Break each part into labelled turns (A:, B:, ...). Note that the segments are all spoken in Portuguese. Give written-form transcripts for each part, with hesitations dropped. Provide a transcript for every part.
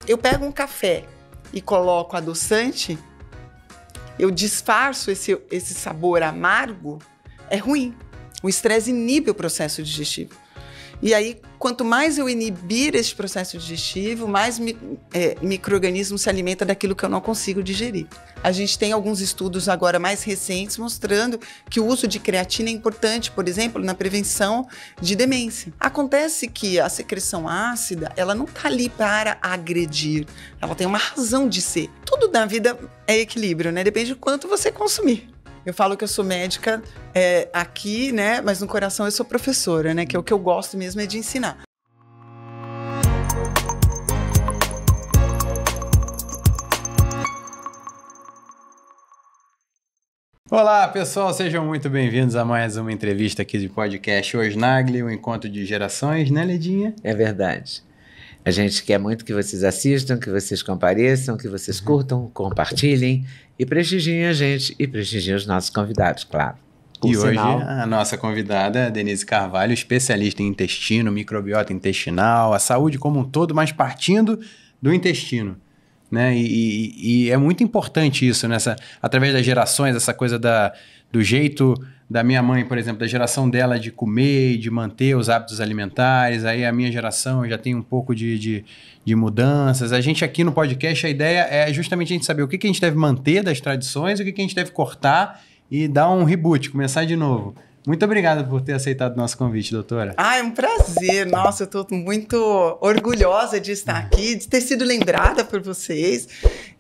A: eu pego um café e coloco adoçante, eu disfarço esse sabor amargo, é ruim. O estresse inibe o processo digestivo. E aí, quanto mais eu inibir esse processo digestivo, mais micro-organismo se alimenta daquilo que eu não consigo digerir. A gente tem alguns estudos agora mais recentes mostrando que o uso de creatina é importante, por exemplo, na prevenção de demência. Acontece que a secreção ácida, ela não está ali para agredir, ela tem uma razão de ser. Tudo na vida é equilíbrio, né? Depende do quanto você consumir. Eu falo que eu sou médica aqui, né? Mas no coração eu sou professora, né? Que é o que eu gosto mesmo é de ensinar.
B: Olá, pessoal, sejam muito bem-vindos a mais uma entrevista aqui de podcast Osnagli, um encontro de gerações, né, Ledinha?
C: É verdade. A gente quer muito que vocês assistam, que vocês compareçam, que vocês curtam, compartilhem e prestigiem a gente e prestigiem os nossos convidados, claro.
B: E hoje a nossa convidada é a Denise Carvalho, especialista em intestino, microbiota intestinal, a saúde como um todo, mas partindo do intestino, né? E é muito importante isso, através das gerações, essa coisa do jeito da minha mãe, por exemplo, da geração dela de comer e de manter os hábitos alimentares. Aí a minha geração já tem um pouco de mudanças. A gente aqui no podcast, a ideia é justamente a gente saber o que a gente deve manter das tradições e o que a gente deve cortar e dar um reboot, começar de novo. Muito obrigado por ter aceitado o nosso convite, doutora.
A: Ah, é um prazer. Nossa, eu estou muito orgulhosa de estar aqui, de ter sido lembrada por vocês.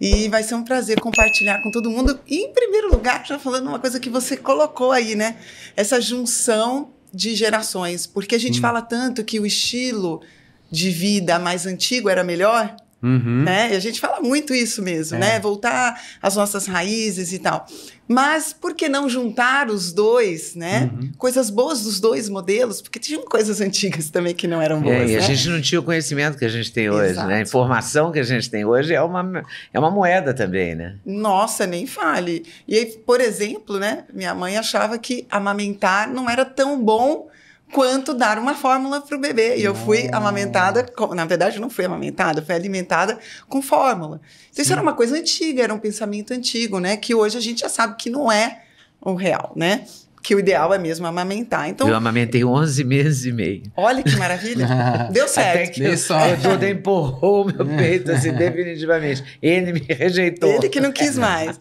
A: E vai ser um prazer compartilhar com todo mundo. E, em primeiro lugar, já falando uma coisa que você colocou aí, né? Essa junção de gerações. Porque a gente fala tanto que o estilo de vida mais antigo era melhor. Né? E a gente fala muito isso mesmo, né? Voltar às nossas raízes e tal. Mas por que não juntar os dois, né? Coisas boas dos dois modelos, porque tinham coisas antigas também que não eram boas.
C: E
A: né?
C: a gente não tinha o conhecimento que a gente tem hoje, né? A informação que a gente tem hoje é uma moeda também, né?
A: Nossa, nem fale. E aí, por exemplo, né? Minha mãe achava que amamentar não era tão bom quanto dar uma fórmula para o bebê. E eu fui amamentada, na verdade não fui amamentada, fui alimentada com fórmula. Então isso era uma coisa antiga, era um pensamento antigo, né? Que hoje a gente já sabe que não é o real, né? Que o ideal é mesmo amamentar. Então,
C: eu amamentei 11 meses e meio.
A: Olha que maravilha. Deu certo.
C: Até que o Duda empurrou o meu peito, assim, definitivamente. Ele me rejeitou.
A: Ele que não quis mais.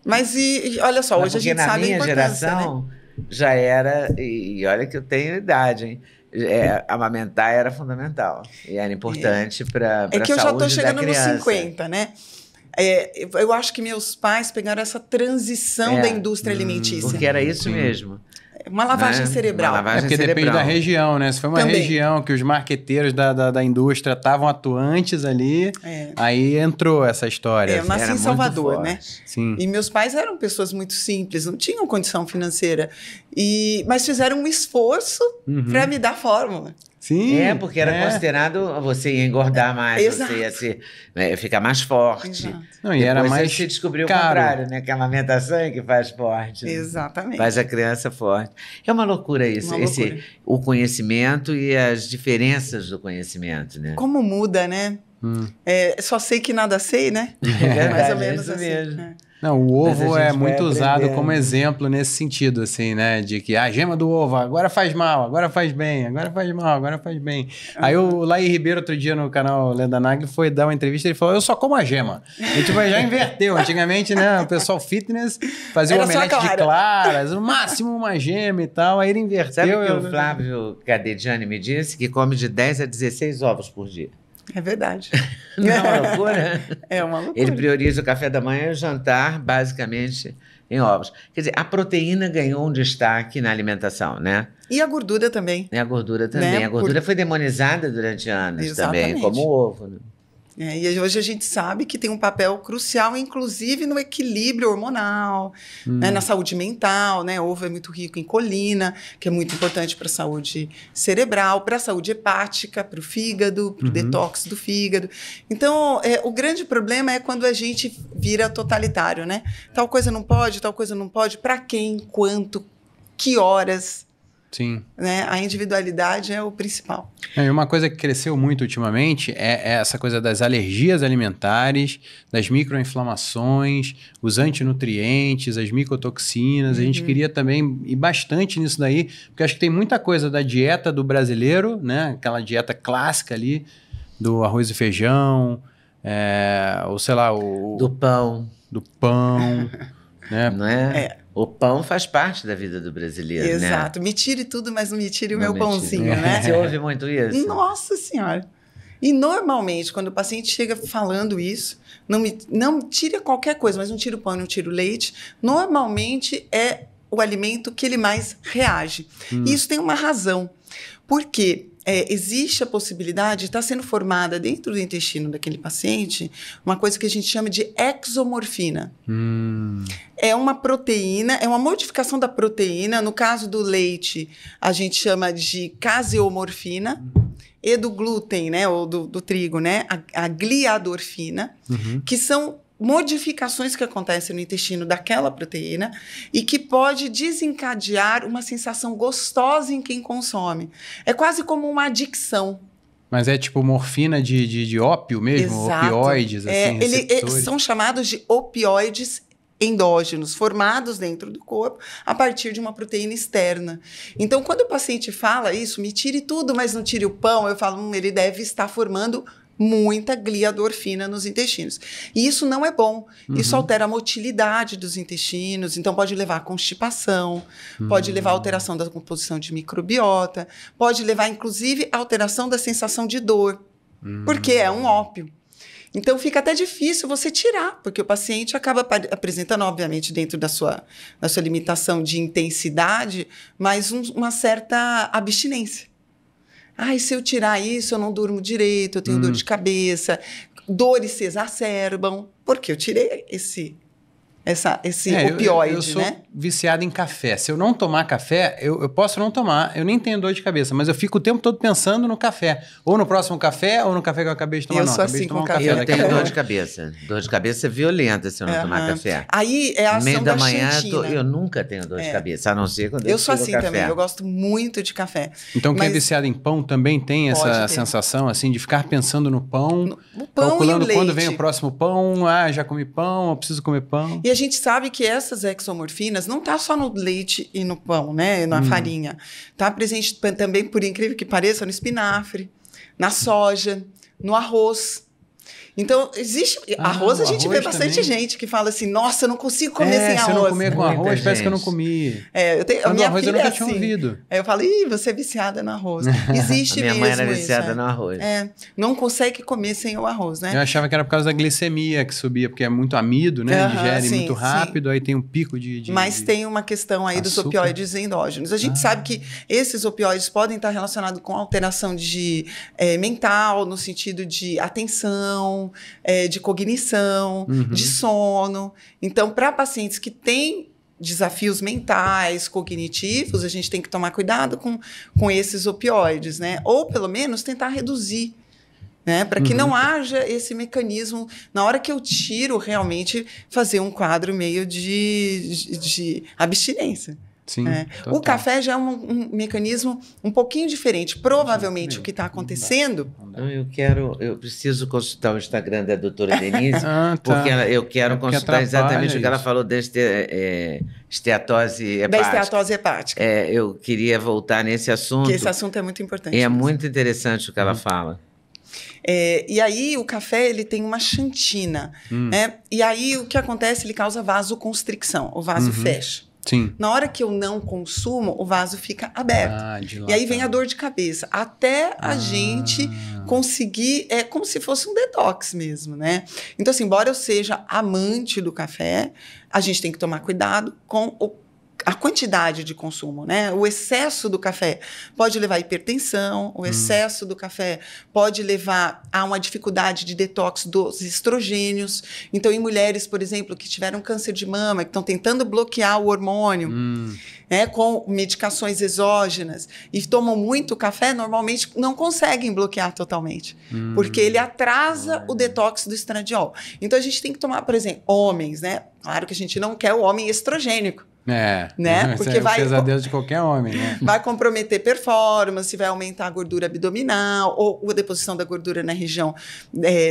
A: Mas olha só, hoje a gente sabe a importância,
C: na minha geração, né? Já era, e olha que eu tenho idade, hein? Amamentar era fundamental e era importante para a saúde da criança.
A: É que eu já estou chegando nos 50, né? Eu acho que meus pais pegaram essa transição da indústria alimentícia.
C: Porque era isso mesmo.
A: Uma lavagem cerebral.
C: Uma lavagem
B: porque
C: cerebral.
B: Depende da região, né? Se foi uma região que os marqueteiros da indústria estavam atuantes ali, aí entrou essa história.
A: Eu nasci em Salvador, né?
B: Sim.
A: E meus pais eram pessoas muito simples, não tinham condição financeira. Mas fizeram um esforço para me dar fórmula.
B: Sim.
C: Porque era considerado, você ia engordar mais, você ia ficar mais forte.
B: Não, e era mais
C: você descobriu
B: caro.
C: O contrário, né? Que a amamentação é que faz forte. Né?
A: Exatamente.
C: Faz a criança forte. É uma loucura isso, o conhecimento e as diferenças do conhecimento, né?
A: Como muda, né? Só sei que nada sei, né?
C: É verdade,
A: mais ou menos
C: isso mesmo.
A: assim.
B: Não, o ovo é muito usado como exemplo nesse sentido, assim, né? De que a gema do ovo agora faz mal, agora faz bem, agora faz mal, agora faz bem. Aí o Laí Ribeiro, outro dia no canal Lenda Nagli, foi dar uma entrevista e ele falou, eu só como a gema. E tipo, já inverteu. Antigamente, né, o pessoal fitness fazia o omelete de claras, no máximo uma gema e tal, aí ele inverteu.
C: Sabe que o Flávio Cadediani me disse que come de 10 a 16 ovos por dia.
A: É verdade.
C: Não é uma loucura?
A: É uma loucura.
C: Ele prioriza o café da manhã e o jantar, basicamente, em ovos. Quer dizer, a proteína ganhou um destaque na alimentação, né?
A: E a gordura também.
C: E a gordura também. Né? A gordura foi demonizada durante anos também, como o ovo, né?
A: E hoje a gente sabe que tem um papel crucial, inclusive no equilíbrio hormonal, né, na saúde mental, né? O ovo é muito rico em colina, que é muito importante para a saúde cerebral, para a saúde hepática, para o fígado, para o detox do fígado. Então, o grande problema é quando a gente vira totalitário, né? Tal coisa não pode, para quem, quanto, que horas...
B: Sim.
A: né? A individualidade é o principal.
B: E uma coisa que cresceu muito ultimamente é essa coisa das alergias alimentares, das microinflamações, os antinutrientes, as micotoxinas. A gente queria também ir bastante nisso daí, porque acho que tem muita coisa da dieta do brasileiro, né? Aquela dieta clássica ali, do arroz e feijão, ou sei lá,
C: Do pão.
B: do pão, né?
C: Não é? O pão faz parte da vida do brasileiro, né?
A: Exato. Me tire tudo, mas não me tire o
C: Não
A: meu
C: me tire.
A: pãozinho, né?
C: Você ouve muito isso?
A: Nossa Senhora! E normalmente, quando o paciente chega falando isso, não tira qualquer coisa, mas não tira o pão, não tira o leite, normalmente é o alimento que ele mais reage. E isso tem uma razão. Por quê? Existe a possibilidade de estar sendo formada dentro do intestino daquele paciente uma coisa que a gente chama de exomorfina. É uma proteína, é uma modificação da proteína. No caso do leite, a gente chama de caseomorfina. E do glúten, né, ou do trigo, né, a gliadorfina, que são modificações que acontecem no intestino daquela proteína e que pode desencadear uma sensação gostosa em quem consome. É quase como uma adicção.
B: Mas é tipo morfina de ópio mesmo?
A: Exato.
B: Opioides, assim, receptores?
A: São chamados de opioides endógenos, formados dentro do corpo a partir de uma proteína externa. Então, quando o paciente fala isso, me tire tudo, mas não tire o pão, eu falo, ele deve estar formando muita gliadorfina nos intestinos. E isso não é bom. Isso altera a motilidade dos intestinos, então pode levar a constipação, pode levar a alteração da composição de microbiota, pode levar, inclusive, a alteração da sensação de dor, porque é um ópio. Então, fica até difícil você tirar, porque o paciente acaba apresentando, obviamente, dentro da sua limitação de intensidade, mas uma certa abstinência. E se eu tirar isso, eu não durmo direito, eu tenho dor de cabeça, dores se exacerbam, porque eu tirei esse opioide,
B: eu sou
A: né?
B: viciado em café. Se eu não tomar café, eu posso não tomar, eu nem tenho dor de cabeça, mas eu fico o tempo todo pensando no café. Ou no próximo café, ou no café que eu acabei de tomar.
A: Eu sou assim com café.
C: Eu tenho dor de cabeça. Dor de cabeça violenta se eu não tomar café.
A: Aí é a ação
C: meio da manhã,
A: xantina.
C: eu nunca tenho dor de cabeça, a não ser quando
A: eu sou
C: tiro
A: assim
C: café.
A: também, eu gosto muito de café.
B: Então, quem é
A: Mas
B: viciado em pão também tem essa sensação, assim, de ficar pensando no pão,
A: no pão
B: calculando
A: e o leite.
B: quando vem o próximo pão, já comi pão, eu preciso comer pão.
A: E a gente sabe que essas exomorfinas não tá só no leite e no pão, né, na farinha. Tá presente também, por incrível que pareça, no espinafre, na soja, no arroz. Então, existe... arroz, a gente vê bastante gente que fala assim, nossa, eu não consigo comer sem arroz.
B: Se eu não comer com
C: Muita
B: arroz, parece
C: gente.
B: que eu não comi.
A: A minha
B: arroz
A: filha
B: eu nunca
A: é
B: tinha
A: assim.
B: ouvido.
A: Aí eu falo, você é viciada no arroz. Existe
C: Minha
A: mesmo
C: mãe era
A: isso,
C: viciada no arroz.
A: Não consegue comer sem o arroz, né?
B: Eu achava que era por causa da glicemia que subia, porque é muito amido, né? Digere muito rápido, aí tem um pico de
A: Mas tem uma questão aí dos opioides endógenos. A gente sabe que esses opioides podem estar relacionados com alteração de mental, no sentido de atenção, de cognição, de sono. Então, para pacientes que têm desafios mentais, cognitivos, a gente tem que tomar cuidado com esses opioides, né? Ou, pelo menos, tentar reduzir, né? Para que não haja esse mecanismo, na hora que eu tiro, realmente fazer um quadro meio de abstinência.
B: Sim,
A: O café já é um mecanismo um pouquinho diferente. Provavelmente o que está acontecendo...
C: Eu preciso consultar o Instagram da doutora Denise, porque eu quero consultar exatamente o que ela falou da esteatose hepática.
A: Da esteatose hepática.
C: Eu queria voltar nesse assunto.
A: Porque esse assunto é muito importante.
C: É muito interessante o que ela fala.
A: E aí o café ele tem uma xantina, né? E aí o que acontece? Ele causa vasoconstricção, o vaso fecha.
B: Sim.
A: Na hora que eu não consumo, o vaso fica aberto. E aí vem a dor de cabeça. Até a gente conseguir... É como se fosse um detox mesmo, né? Então, assim, embora eu seja amante do café, a gente tem que tomar cuidado com a quantidade de consumo, né? O excesso do café pode levar à hipertensão, o excesso do café pode levar a uma dificuldade de detox dos estrogênios. Então, em mulheres, por exemplo, que tiveram câncer de mama, que estão tentando bloquear o hormônio, com medicações exógenas e tomam muito café, normalmente não conseguem bloquear totalmente, porque ele atrasa o detox do estradiol. Então, a gente tem que tomar, por exemplo, homens, né? Claro que a gente não quer o homem estrogênico, Né?
B: Porque vai o pesadelo de qualquer homem, né?
A: Vai comprometer performance, vai aumentar a gordura abdominal ou a deposição da gordura na região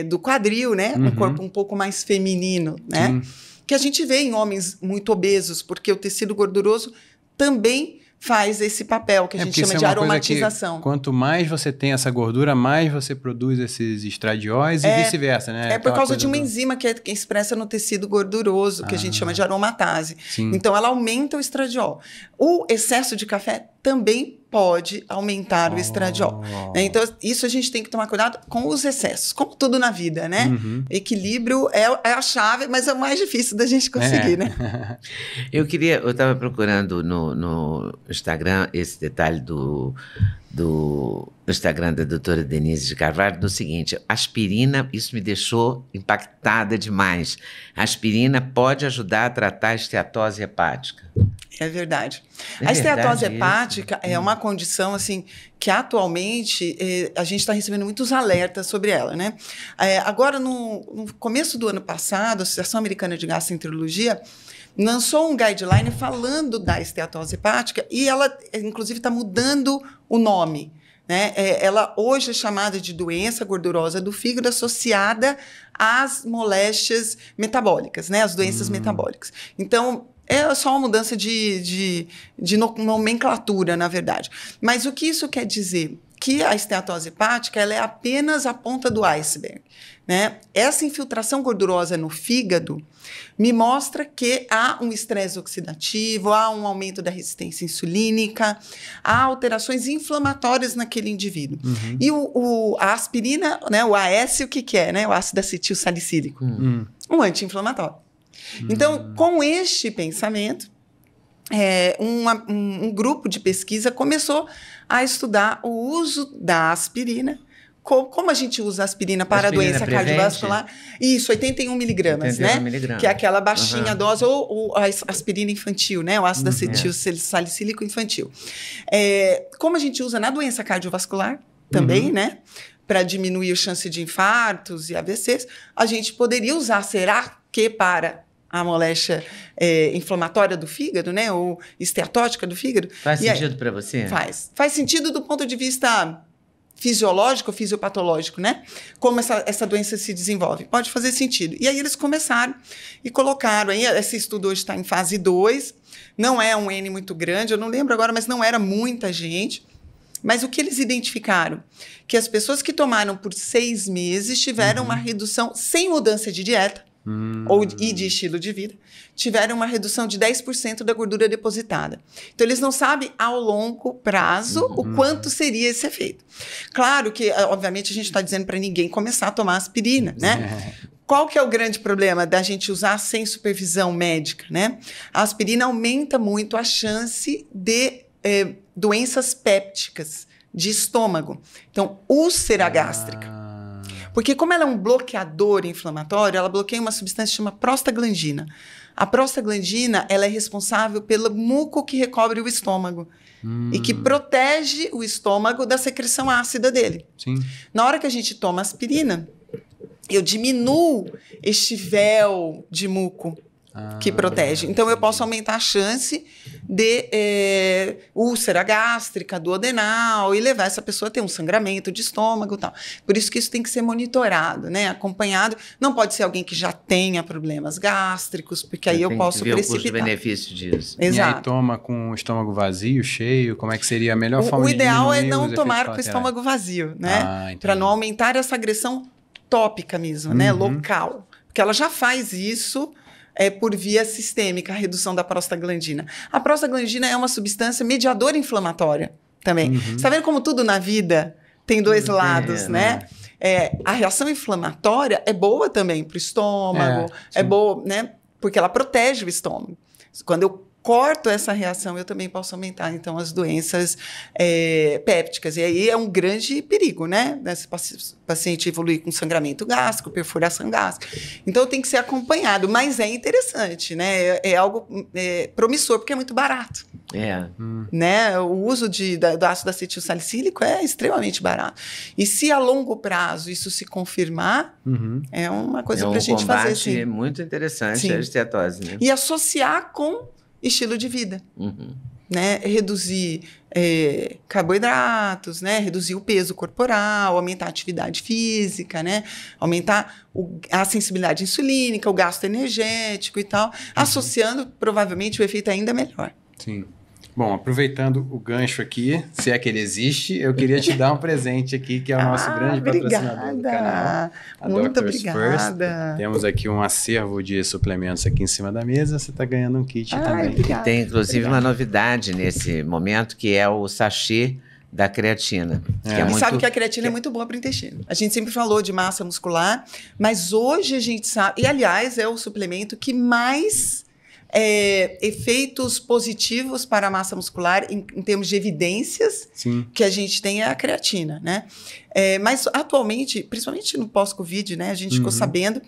A: do quadril, né? Um corpo um pouco mais feminino, né? Sim. Que a gente vê em homens muito obesos, porque o tecido gorduroso também faz esse papel que a gente chama de aromatização.
B: Quanto mais você tem essa gordura, mais você produz esses estradióis e vice-versa, né?
A: É por causa de uma enzima que é expressa no tecido gorduroso, que a gente chama de aromatase.
B: Sim.
A: Então, ela aumenta o estradiol. O excesso de café também pode aumentar o estradiol. Né? Então, isso a gente tem que tomar cuidado com os excessos, como tudo na vida, né? Equilíbrio é a chave, mas é o mais difícil da gente conseguir, né?
C: Eu estava procurando no Instagram esse detalhe do Instagram da doutora Denise de Carvalho, do seguinte: aspirina, isso me deixou impactada demais. A aspirina pode ajudar a tratar a esteatose hepática.
A: É verdade. A esteatose hepática é uma condição, assim, que atualmente a gente está recebendo muitos alertas sobre ela, né? Agora, no começo do ano passado, a Associação Americana de Gastroenterologia lançou um guideline falando da esteatose hepática e ela, inclusive, está mudando o nome. Né? Ela hoje é chamada de doença gordurosa do fígado associada às moléstias metabólicas, né? As doenças metabólicas. Então, é só uma mudança de nomenclatura, na verdade. Mas o que isso quer dizer? Que a esteatose hepática ela é apenas a ponta do iceberg. Né? Essa infiltração gordurosa no fígado me mostra que há um estresse oxidativo, há um aumento da resistência insulínica, há alterações inflamatórias naquele indivíduo. E a aspirina, né, o AS, o que é? Né? O ácido acetil salicílico. Um anti-inflamatório. Então, com este pensamento, um grupo de pesquisa começou a estudar o uso da aspirina. Como a gente usa a aspirina para aspirina a doença cardiovascular? Isso, 81 miligramas, né? Que é aquela baixinha dose, ou a aspirina infantil, né? O ácido acetil salicílico infantil. Como a gente usa na doença cardiovascular também, né? Para diminuir a chance de infartos e AVCs, a gente poderia usar, será que para a moléstia inflamatória do fígado, né? Ou esteatótica do fígado.
C: Faz sentido para você?
A: Faz. Faz sentido do ponto de vista fisiológico, fisiopatológico, né? Como essa doença se desenvolve. Pode fazer sentido. E aí eles começaram e colocaram, aí esse estudo hoje está em fase 2, não é um N muito grande, eu não lembro agora, mas não era muita gente. Mas o que eles identificaram? Que as pessoas que tomaram por 6 meses tiveram uma redução sem mudança de dieta, e de estilo de vida, tiveram uma redução de 10% da gordura depositada. Então, eles não sabem ao longo prazo o quanto seria esse efeito. Claro que, obviamente, a gente está dizendo para ninguém começar a tomar aspirina, né? Qual que é o grande problema da gente usar sem supervisão médica, né? A aspirina aumenta muito a chance de doenças pépticas de estômago. Então, úlcera gástrica. Porque como ela é um bloqueador inflamatório, ela bloqueia uma substância que chama prostaglandina. A prostaglandina ela é responsável pelo muco que recobre o estômago e que protege o estômago da secreção ácida dele.
B: Sim.
A: Na hora que a gente toma aspirina, eu diminuo este véu de muco que protege. Então, eu posso aumentar a chance de úlcera gástrica, duodenal, e levar essa pessoa a ter um sangramento de estômago e tal. Por isso que isso tem que ser monitorado, né? Acompanhado. Não pode ser alguém que já tenha problemas gástricos, porque aí eu posso precipitar.
C: O custo-benefício disso.
A: Exato.
B: E aí toma com o estômago vazio, cheio? Como é que seria a melhor forma de diminuir?
A: O ideal é não tomar com o estômago vazio, né? Para não aumentar essa agressão tópica mesmo, né? Local. Porque ela já faz isso por via sistêmica, a redução da prostaglandina. A prostaglandina é uma substância mediadora inflamatória também. Você está vendo como tudo na vida tem dois lados, né? A reação inflamatória é boa também para o estômago, é boa, né? Porque ela protege o estômago. Quando eu corto essa reação, eu também posso aumentar, então, as doenças pépticas. E aí é um grande perigo, né? Esse paciente evoluir com sangramento gástrico, perfuração gástrica. Então, tem que ser acompanhado. Mas é interessante, né? É algo promissor, porque é muito barato. Né? O uso do ácido acetil salicílico é extremamente barato. E se a longo prazo isso se confirmar, é uma coisa para a gente fazer.
C: É muito interessante a esteatose, né?
A: E associar com estilo de vida. Né? Reduzir carboidratos, né? Reduzir o peso corporal, aumentar a atividade física, né? Aumentar a sensibilidade insulínica, o gasto energético e tal, associando provavelmente o efeito ainda melhor.
B: Sim. Bom, aproveitando o gancho aqui, se é que ele existe, eu queria te dar um presente aqui, que é o nosso grande patrocinador do canal.
A: Muito
B: Doctors
A: obrigada.
B: First. Temos aqui um acervo de suplementos aqui em cima da mesa, você está ganhando um kit também.
A: Obrigada.
C: Tem, inclusive, uma novidade nesse momento, que é o sachê da creatina. Que é
A: E
C: muito...
A: sabe que a creatina é muito boa para o intestino. A gente sempre falou de massa muscular, mas hoje a gente sabe... E, aliás, é o suplemento que mais... efeitos positivos para a massa muscular em termos de evidências que a gente tem é a creatina, né? Mas atualmente, principalmente no pós-Covid, né, a gente ficou sabendo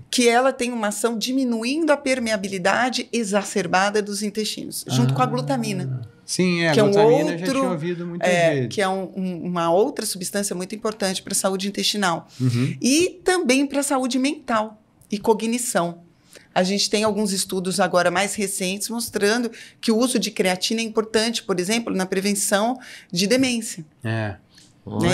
A: que ela tem uma ação diminuindo a permeabilidade exacerbada dos intestinos, junto com a glutamina.
B: Sim, a
A: que
B: glutamina eu já tinha ouvido muitas vezes.
A: Que é uma outra substância muito importante para a saúde intestinal. E também para a saúde mental e cognição. A gente tem alguns estudos agora mais recentes mostrando que o uso de creatina é importante, por exemplo, na prevenção de demência. Né,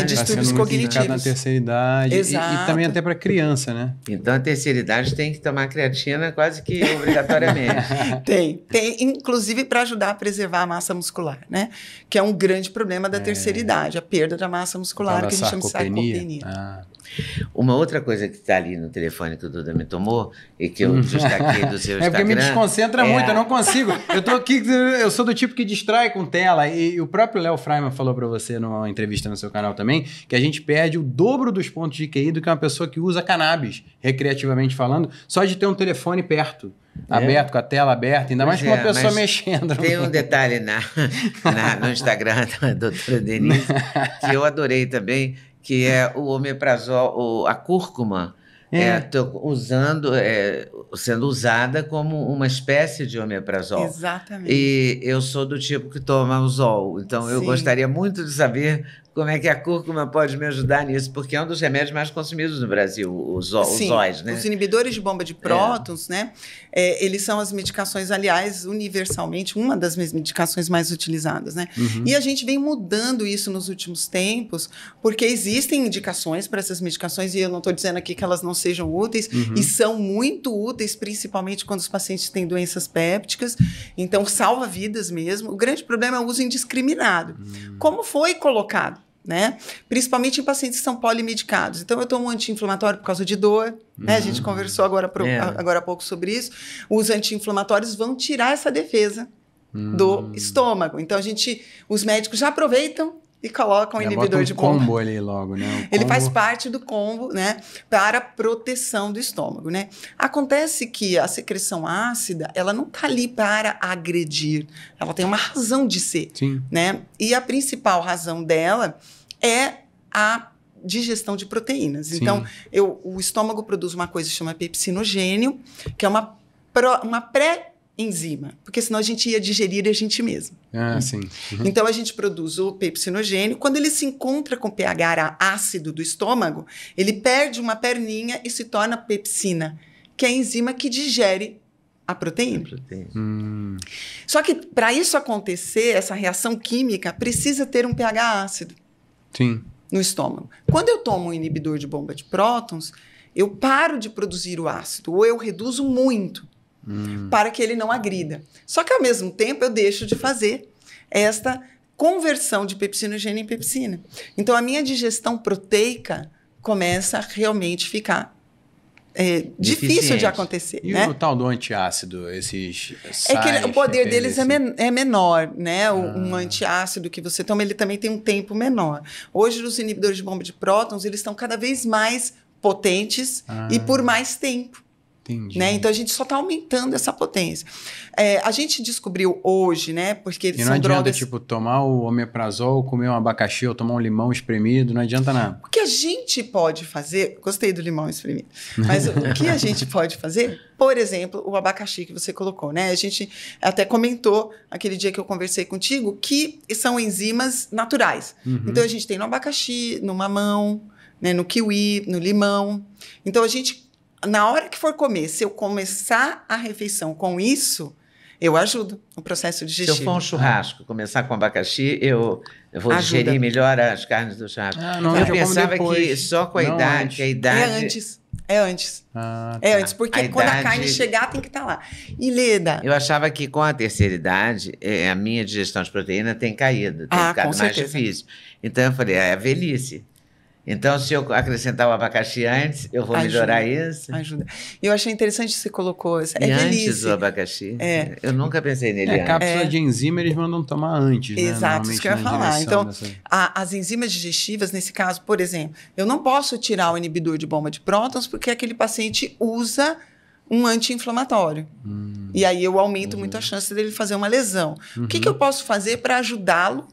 A: distúrbios cognitivos.
B: Na terceira idade.
A: Exato.
B: E também até para criança, né?
C: Então, a terceira idade tem que tomar creatina quase que obrigatoriamente.
A: Tem, inclusive para ajudar a preservar a massa muscular, né? Que é um grande problema da terceira idade, a perda da massa muscular, que a gente chama de sarcopenia.
C: Uma outra coisa que está ali no telefone que o Duda me tomou e que eu destaquei do seu Instagram...
B: É porque me desconcentra muito, eu não consigo. Eu tô aqui, eu sou do tipo que distrai com tela, e o próprio Léo Freiman falou para você numa entrevista no seu canal também, que a gente perde o dobro dos pontos de QI do que uma pessoa que usa cannabis, recreativamente falando, só de ter um telefone perto. Aberto, com a tela aberta, ainda mais com uma pessoa mexendo.
C: Tem um detalhe no Instagram da doutora Denise que eu adorei também, que é o omeprazol, a cúrcuma, sendo usada como uma espécie de omeprazol.
A: Exatamente.
C: E eu sou do tipo que toma o Zol, então eu gostaria muito de saber como é que a cúrcuma pode me ajudar nisso, porque é um dos remédios mais consumidos no Brasil, os Zóis, né?
A: Os inibidores de bomba de prótons, né? Eles são as medicações, aliás, universalmente, uma das medicações mais utilizadas, né? E a gente vem mudando isso nos últimos tempos, porque existem indicações para essas medicações, e eu não estou dizendo aqui que elas não sejam úteis, e são muito úteis, principalmente quando os pacientes têm doenças pépticas, então salva vidas mesmo. O grande problema é o uso indiscriminado. Como foi colocado? Né? Principalmente em pacientes que são polimedicados. Então, eu tomo um anti-inflamatório por causa de dor, né? A gente conversou agora há pouco sobre isso. Os anti-inflamatórios vão tirar essa defesa do estômago. Então, os médicos já aproveitam e colocam o inibidor de bomba.
B: Combo ali logo, né?
A: Ele faz parte do combo, né? Para proteção do estômago, né? Acontece que a secreção ácida, ela não está ali para agredir. Ela tem uma razão de ser, né? E a principal razão dela é a digestão de proteínas. Então, o estômago produz uma coisa que chama pepsinogênio, que é uma pré-enzima, porque senão a gente ia digerir a gente mesmo. Então, a gente produz o pepsinogênio. Quando ele se encontra com o pH ácido do estômago, ele perde uma perninha e se torna pepsina, que é a enzima que digere a proteína. Só que, para isso acontecer, essa reação química, precisa ter um pH ácido no estômago. Quando eu tomo um inibidor de bomba de prótons, eu paro de produzir o ácido, ou eu reduzo muito, para que ele não agrida. Só que, ao mesmo tempo, eu deixo de fazer esta conversão de pepsinogênio em pepsina. Então, a minha digestão proteica começa a realmente ficar difícil de acontecer.
B: E
A: né?
B: o tal do antiácido, esses
A: o poder deles é menor, né? Um antiácido que você toma, ele também tem um tempo menor. Hoje, os inibidores de bomba de prótons, eles estão cada vez mais potentes e por mais tempo. Né? Então, a gente só está aumentando essa potência. A gente descobriu hoje, né? Porque eles são drogas...
B: E não adianta, tipo, tomar o omeprazol, comer um abacaxi ou tomar um limão espremido, não adianta nada.
A: O que a gente pode fazer... Gostei do limão espremido. Mas o que a gente pode fazer... Por exemplo, o abacaxi que você colocou, né? A gente até comentou, aquele dia que eu conversei contigo, que são enzimas naturais. Então, a gente tem no abacaxi, no mamão, né? No kiwi, no limão. Então, a gente... Na hora que for comer, se eu começar a refeição com isso, Eu ajudo no processo digestivo.
C: Se eu for um churrasco, começar com abacaxi, eu vou
A: Ajuda.
C: digerir melhor as carnes do churrasco.
B: Não,
C: eu
B: eu como
C: pensava
B: depois,
C: que só com a
B: não
C: idade,
B: antes.
C: que a idade...
A: É antes.
B: Ah,
A: É
B: tá.
A: antes, porque
C: A
A: quando a
C: idade-
A: carne chegar, tem que estar lá. E Leda,
C: Eu achava que com a terceira idade, a minha digestão de proteína tem caído, tem ficado
A: com
C: mais
A: certeza.
C: difícil. Então eu falei, é a velhice. Então, se eu acrescentar o abacaxi antes, eu vou
A: Ajuda.
C: melhorar isso.
A: ajuda. E eu achei interessante que você colocou.
C: E
A: É
C: antes
A: velhice.
C: do abacaxi?
A: É.
C: Eu nunca pensei nele antes.
B: Cápsula de enzima eles mandam tomar antes, né?
A: Exato, isso que eu ia
B: Normalmente na
A: falar.
B: direção
A: Então,
B: dessa-
A: as enzimas digestivas, nesse caso, por exemplo, eu não posso tirar o inibidor de bomba de prótons porque aquele paciente usa um anti-inflamatório. E aí eu aumento muito a chance dele fazer uma lesão. O que eu posso fazer para ajudá-lo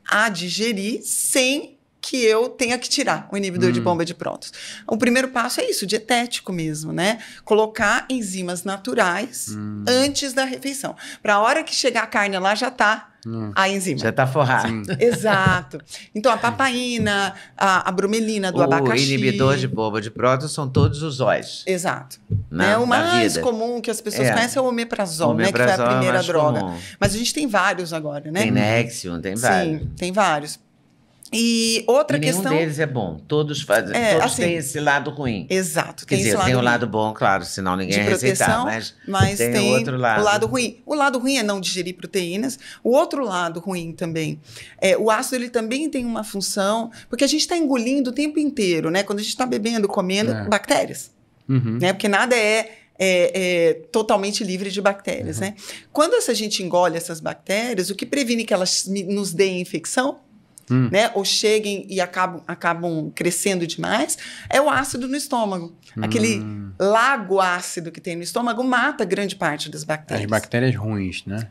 A: a digerir sem que eu tenha que tirar o inibidor de bomba de prótons? O primeiro passo é isso, dietético mesmo, né? Colocar enzimas naturais antes da refeição. Para a hora que chegar a carne lá, já está a enzima.
C: Já está forrado.
A: Exato. Então, a papaina, a bromelina do
C: O
A: abacaxi.
C: inibidor de bomba de prótons são todos os óleos.
A: Exato.
C: Na-
A: O
C: na
A: mais
C: vida.
A: comum que as pessoas
C: É.
A: conhecem é o omeprazol, né? Que foi
C: Omeprazol é
A: a primeira
C: mais
A: droga.
C: comum.
A: Mas a gente tem vários agora, né?
C: Tem Nexium, tem vários.
A: Sim, tem vários. E outra
C: E nenhum
A: questão...
C: deles é bom. Todos fazem.
A: É,
C: Todos
A: assim,
C: têm esse lado ruim.
A: Exato.
C: Quer dizer, tem o
A: ruim
C: lado bom, claro, senão ninguém
A: de
C: ia receitar.
A: proteção,
C: Mas tem o outro lado.
A: o lado ruim. O lado ruim é não digerir proteínas. O outro lado ruim também, o ácido ele também tem uma função, porque a gente está engolindo o tempo inteiro, né? Quando a gente está bebendo, comendo, bactérias, né? Porque nada é totalmente livre de bactérias, né? Quando a gente engole essas bactérias, o que previne que elas nos deem infecção, né? Ou cheguem e acabam crescendo demais, é o ácido no estômago. Aquele lago ácido que tem no estômago mata grande parte das bactérias.
B: As bactérias ruins, né?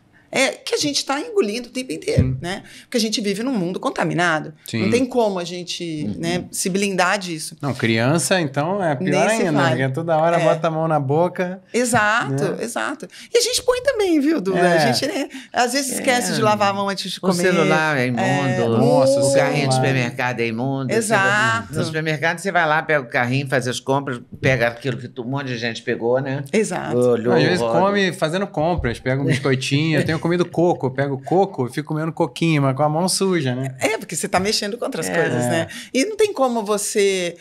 A: Que a gente está engolindo o tempo inteiro, né? Porque a gente vive num mundo contaminado.
B: Sim.
A: Não tem como a gente né, se blindar disso.
B: Não, criança, então é pior
A: Nem se
B: ainda,
A: fala.
B: porque toda hora bota a mão na boca.
A: Exato,
B: Né?
A: exato. E a gente põe também, viu, Duda? A gente, né, às vezes esquece de lavar a mão antes de
C: O
A: comer.
C: celular é imundo.
B: Nossa,
C: o
B: o
C: carrinho de
B: celular.
C: supermercado é imundo.
A: Exato.
C: No supermercado você vai lá, pega o carrinho, faz as compras, pega aquilo que um monte de gente pegou, né?
A: Exato.
C: Olhou,
B: Às vezes
C: olha.
B: come fazendo compras, pega um biscoitinho. Eu tenho comido coco, eu pego coco e fico comendo coquinho, mas com a mão suja, né?
A: Porque você está mexendo com outras coisas, né? E não tem como você...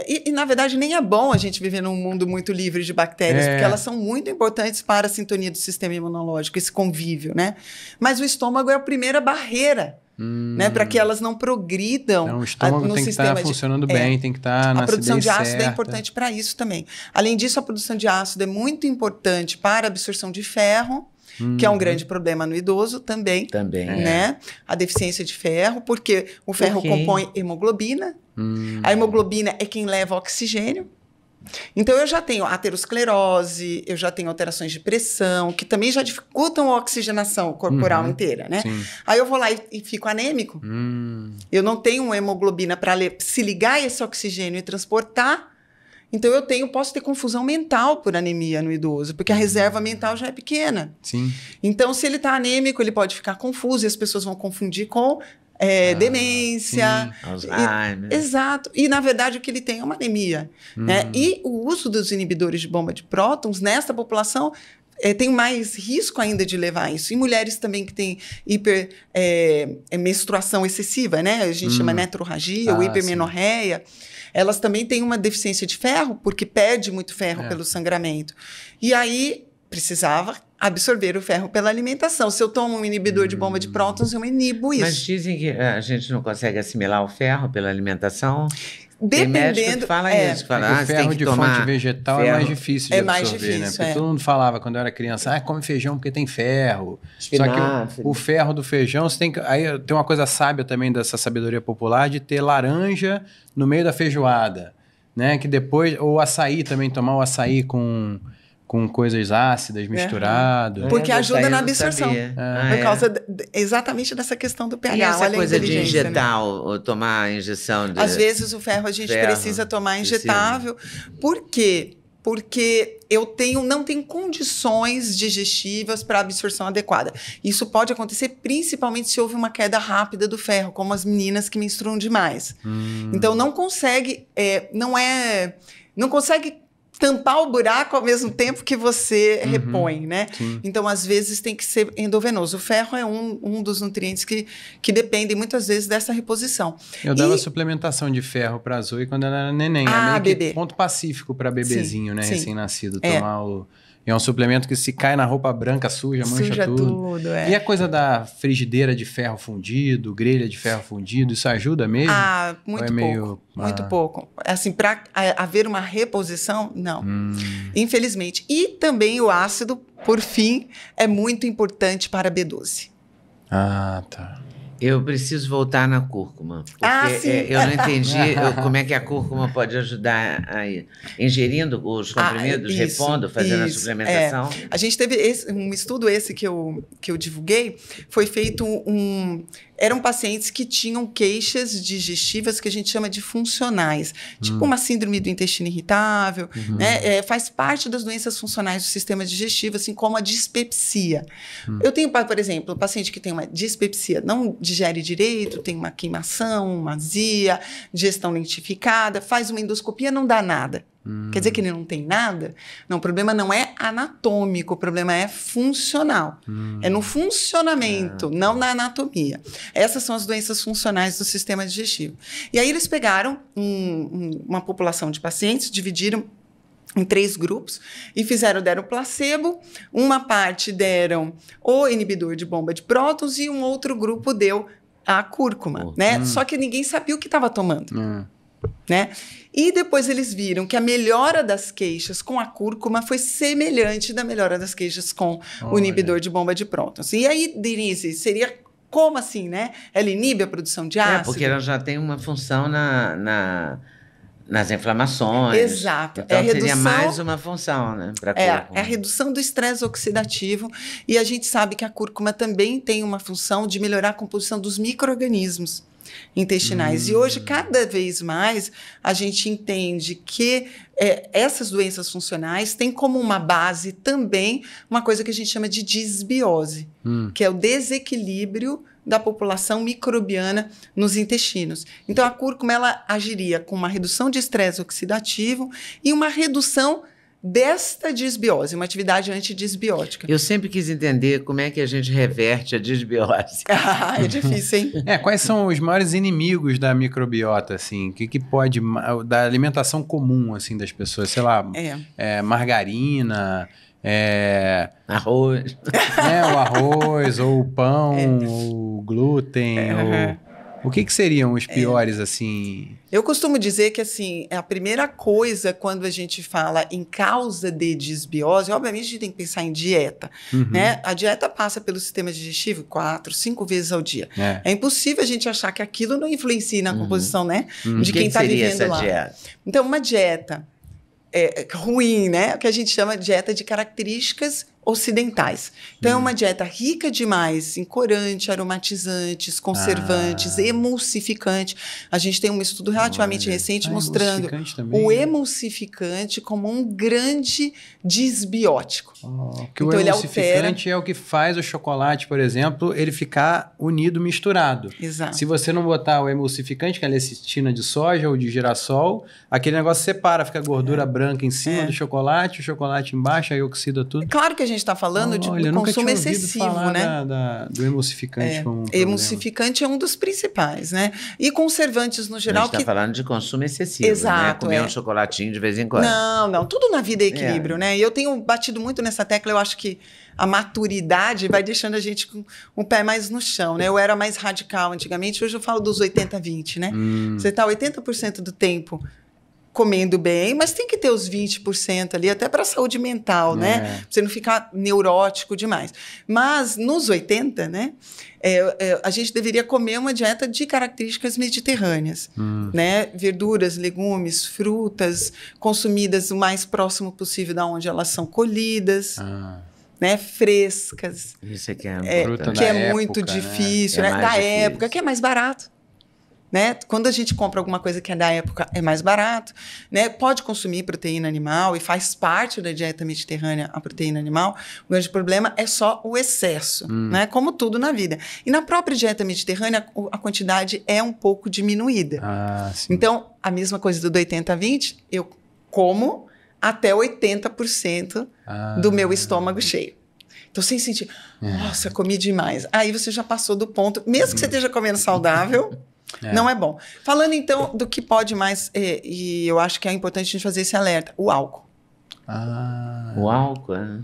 A: E, na verdade, nem é bom a gente viver num mundo muito livre de bactérias, porque elas são muito importantes para a sintonia do sistema imunológico, esse convívio, né? Mas o estômago é a primeira barreira, né? Para que elas não progridam
B: Então, o estômago
A: no
B: tem que
A: sistema
B: estar funcionando bem, tem que estar na
A: A produção de
B: acidez
A: ácido é
B: certa.
A: importante para isso também. Além disso, a produção de ácido é muito importante para a absorção de ferro, que é um grande problema no idoso também.
C: Também.
A: Né? A deficiência de ferro, porque o ferro
C: quê?
A: compõe hemoglobina. A hemoglobina é quem leva oxigênio. Então, eu já tenho aterosclerose, eu já tenho alterações de pressão, que também já dificultam a oxigenação corporal inteira, né?
B: Sim.
A: Aí eu vou lá e fico anêmico. Eu não tenho uma hemoglobina para se ligar a esse oxigênio e transportar. Então, posso ter confusão mental por anemia no idoso, porque a reserva mental já é pequena.
B: Sim.
A: Então, se ele está anêmico, ele pode ficar confuso e as pessoas vão confundir com demência.
C: Alzheimer.
A: Exato. E, na verdade, o que ele tem é uma anemia. Né? E o uso dos inibidores de bomba de prótons nesta população tem mais risco ainda de levar isso. E mulheres também que têm menstruação excessiva, né? A gente chama netrorragia ou hipermenorreia. Elas também têm uma deficiência de ferro, porque perde muito ferro pelo sangramento. E aí, precisava absorver o ferro pela alimentação. Se eu tomo um inibidor de bomba de prótons, eu inibo isso.
C: Mas dizem que a gente não consegue assimilar o ferro pela alimentação. Tem médico que
A: Dependendo...
C: fala isso. Que fala,
B: o
C: você tem
B: ferro
C: que
B: de
C: tomar
B: fonte vegetal é
C: ferro.
B: mais difícil de
A: É mais
B: absorver, né?
A: difícil,
B: Porque todo mundo falava quando eu era criança, come feijão porque tem ferro.
C: Espinafre.
B: Só que o ferro do feijão, você tem que... Aí tem uma coisa sábia também dessa sabedoria popular de ter laranja no meio da feijoada, né? Que depois... Ou açaí também, tomar o açaí com coisas ácidas misturado.
A: Porque
C: Essa aí
A: ajuda
C: eu
A: na
C: não
A: absorção.
C: sabia.
A: Por causa exatamente dessa questão do pH.
C: E essa
A: olha a
C: coisa de
A: inteligência, né?
C: injetar, ou tomar injeção de...
A: Às vezes o ferro a gente
C: Ferro.
A: precisa tomar
C: Precisa.
A: injetável. Por quê? Porque eu não tenho condições digestivas para absorção adequada. Isso pode acontecer principalmente se houve uma queda rápida do ferro, como as meninas que menstruam demais. Então não consegue tampar o buraco ao mesmo tempo que você repõe, né?
B: Sim.
A: Então, às vezes, tem que ser endovenoso. O ferro é um dos nutrientes que dependem, muitas vezes, dessa reposição.
B: Eu dava suplementação de ferro para a Zoe quando ela era neném.
A: Ah,
B: é meio
A: bebê.
B: que ponto pacífico para bebezinho,
A: Sim,
B: né?
A: sim.
B: Recém-nascido. Tomar o... É um suplemento que se cai na roupa branca, suja, mancha
A: Suja
B: tudo.
A: tudo,
B: E a coisa da frigideira de ferro fundido, grelha de ferro fundido, isso ajuda mesmo?
A: Ah, muito
B: Ou é
A: pouco.
B: meio-
A: Muito pouco. Assim, para haver uma reposição, não. Infelizmente. E também o ácido, por fim, é muito importante para a B12.
B: Ah, tá.
C: Eu preciso voltar na cúrcuma. Porque
A: sim.
C: eu não entendi como é que a cúrcuma pode ajudar ingerindo os comprimidos,
A: isso,
C: repondo, fazendo
A: isso,
C: a suplementação.
A: A gente teve um estudo que eu divulguei, foi feito eram pacientes que tinham queixas digestivas que a gente chama de funcionais, tipo uma síndrome do intestino irritável, né? Faz parte das doenças funcionais do sistema digestivo, assim como a dispepsia. Eu tenho, por exemplo, um paciente que tem uma dispepsia, não digere direito, tem uma queimação, uma azia, digestão lentificada, faz uma endoscopia, não dá nada. Quer dizer que ele não tem nada? Não, o problema não é anatômico, o problema é funcional. É no funcionamento, não na anatomia. Essas são as doenças funcionais do sistema digestivo. E aí eles pegaram uma população de pacientes, dividiram em 3 grupos e deram placebo, uma parte deram o inibidor de bomba de prótons e um outro grupo deu a cúrcuma, né? Só que ninguém sabia o que estava tomando. Né? E depois eles viram que a melhora das queixas com a cúrcuma foi semelhante da melhora das queixas com o inibidor de bomba de prótons. E aí, Denise, seria como assim, né? Ela inibe a produção de ácido?
C: Porque ela já tem uma função nas inflamações.
A: Exato.
C: Então seria mais uma função, né?
A: É a redução do estresse oxidativo. E a gente sabe que a cúrcuma também tem uma função de melhorar a composição dos micro-organismos intestinais. E hoje, cada vez mais, a gente entende que essas doenças funcionais têm como uma base também uma coisa que a gente chama de disbiose, que é o desequilíbrio da população microbiana nos intestinos. Então, a cúrcuma ela agiria com uma redução de estresse oxidativo e uma redução desta disbiose, uma atividade antidisbiótica.
C: Eu sempre quis entender como é que a gente reverte a disbiose.
A: É difícil, hein?
B: Quais são os maiores inimigos da microbiota, assim? Que pode... Da alimentação comum, assim, das pessoas? Sei lá, margarina...
C: Arroz.
B: O arroz, ou o pão, ou o glúten, ou... O que seriam os piores, assim?
A: Eu costumo dizer que, assim, a primeira coisa quando a gente fala em causa de disbiose, obviamente a gente tem que pensar em dieta, né? A dieta passa pelo sistema digestivo 4, 5 vezes ao dia. É impossível a gente achar que aquilo não influencia na composição, né? De quem está vivendo
C: essa
A: lá.
C: Dieta?
A: Então, uma dieta ruim, né? O que a gente chama de dieta de características ocidentais. Então, é uma dieta rica demais em corante, aromatizantes, conservantes, emulsificante. A gente tem um estudo relativamente recente mostrando o emulsificante como um grande disbiótico.
B: Porque então, o emulsificante é o que faz o chocolate, por exemplo, ele ficar unido, misturado.
A: Exato.
B: Se você não botar o emulsificante, que é a lecitina de soja ou de girassol, aquele negócio separa, fica gordura branca em cima do chocolate, o chocolate embaixo, aí oxida tudo.
A: Claro que a gente está falando do consumo excessivo, né?
B: Do emulsificante como um
A: emulsificante é um dos principais, né? E conservantes no geral.
C: A gente está falando de consumo excessivo,
A: exato,
C: né? Comer um chocolatinho de vez em quando.
A: Não. Tudo na vida é equilíbrio, né? E eu tenho batido muito nessa tecla, eu acho que a maturidade vai deixando a gente com o pé mais no chão, né? Eu era mais radical antigamente, hoje eu falo dos 80-20, né? Você está 80% do tempo comendo bem, mas tem que ter os 20% ali, até para a saúde mental, né? Pra você não ficar neurótico demais. Mas nos 80, né? A gente deveria comer uma dieta de características mediterrâneas, né? Verduras, legumes, frutas, consumidas o mais próximo possível da onde elas são colhidas. Né, frescas.
C: Isso é que
A: que é muito difícil, né? Da época, que é mais barato. Né? Quando a gente compra alguma coisa que é da época, é mais barato, né? Pode consumir proteína animal e faz parte da dieta mediterrânea a proteína animal. O grande problema é só o excesso, né? Como tudo na vida. E na própria dieta mediterrânea, a quantidade é um pouco diminuída. Então, a mesma coisa do 80-20, eu como até 80% do meu estômago cheio. Então, sem sentir, nossa, comi demais. Aí você já passou do ponto, mesmo que você esteja comendo saudável, não é bom. Falando, então, do que pode mais, e eu acho que é importante a gente fazer esse alerta, o álcool.
C: O álcool, né?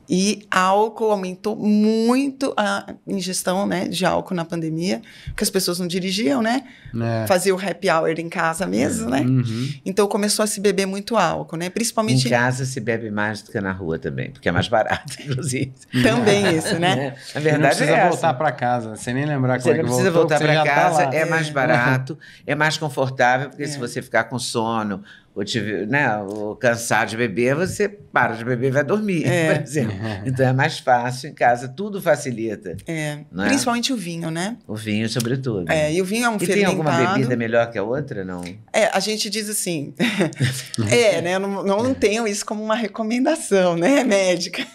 A: E álcool aumentou muito a ingestão, né, de álcool na pandemia, porque as pessoas não dirigiam, né? Fazia o happy hour em casa mesmo, né? Então começou a se beber muito álcool, né? Principalmente...
C: Em casa se bebe mais do que na rua também, porque é mais barato, inclusive.
A: Também isso, né?
C: A verdade
B: não precisa voltar para casa, sem nem lembrar como é que voltou.
C: Você não precisa voltar para casa,
B: tá
C: é mais barato, é mais confortável, porque se você ficar com sono... ou cansado de beber, você para de beber e vai dormir, por exemplo. Então é mais fácil em casa, tudo facilita.
A: Principalmente o vinho, né?
C: O vinho, sobretudo.
A: E o vinho é um fermentado.
C: E tem alguma bebida melhor que a outra, não?
A: A gente diz assim, né? Eu não tenho isso como uma recomendação, né, médica.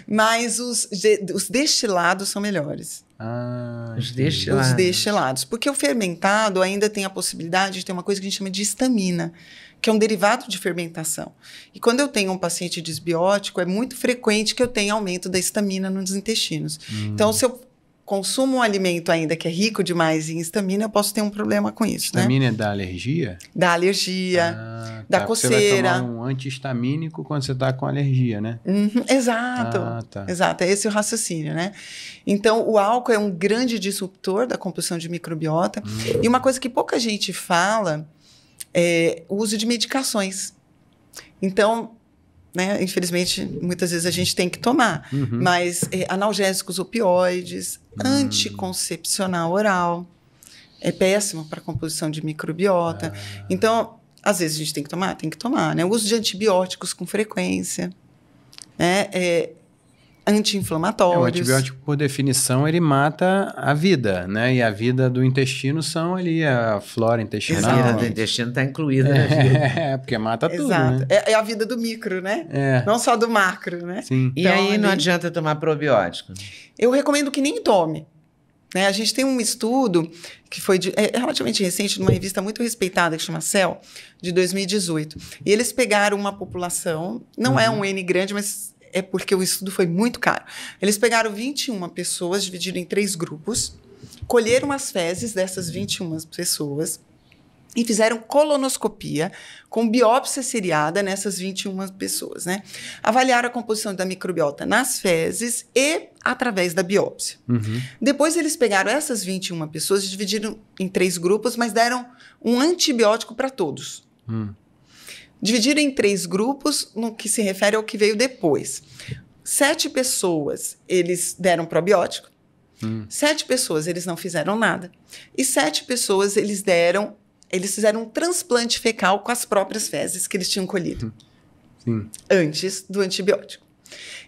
A: Mas os destilados são melhores.
C: Os destilados.
A: Os destilados. Porque o fermentado ainda tem a possibilidade de ter uma coisa que a gente chama de histamina, que é um derivado de fermentação. E quando eu tenho um paciente disbiótico, é muito frequente que eu tenha aumento da histamina nos intestinos. Então, se eu consumo um alimento ainda que é rico demais em histamina, eu posso ter um problema com isso,
B: histamina é da alergia?
A: Da alergia, da coceira.
B: Você vai tomar um anti-histamínico quando você está com alergia, né?
A: Exato. Exato, é esse o raciocínio, né? Então, o álcool é um grande disruptor da composição de microbiota. E uma coisa que pouca gente fala é o uso de medicações. Então, né, infelizmente, muitas vezes a gente tem que tomar. Mas analgésicos opioides, anticoncepcional oral, é péssimo para a composição de microbiota. Então, às vezes a gente tem que tomar? Tem que tomar, né? O uso de antibióticos com frequência, né? Anti-inflamatórios.
B: O antibiótico, por definição, ele mata a vida, né? E a vida do intestino são ali a flora intestinal.
C: A vida do intestino está incluída na vida.
B: Porque mata tudo,
A: Exato.
B: né?
A: É a vida do micro, né? Não só do macro, né?
B: Sim.
C: E então, aí não adianta tomar probiótico?
A: Eu recomendo que nem tome. Né? A gente tem um estudo que foi relativamente recente, numa revista muito respeitada, que chama Cell, de 2018. E eles pegaram uma população, não é um N grande, mas é porque o estudo foi muito caro. Eles pegaram 21 pessoas, dividiram em 3 grupos, colheram as fezes dessas 21 pessoas e fizeram colonoscopia com biópsia seriada nessas 21 pessoas, né? Avaliaram a composição da microbiota nas fezes e através da biópsia. Depois eles pegaram essas 21 pessoas e dividiram em 3 grupos, mas deram um antibiótico para todos. Dividiram em 3 grupos no que se refere ao que veio depois. 7 pessoas, eles deram probiótico. 7 pessoas, eles não fizeram nada. E 7 pessoas, eles fizeram um transplante fecal com as próprias fezes que eles tinham colhido. Antes do antibiótico.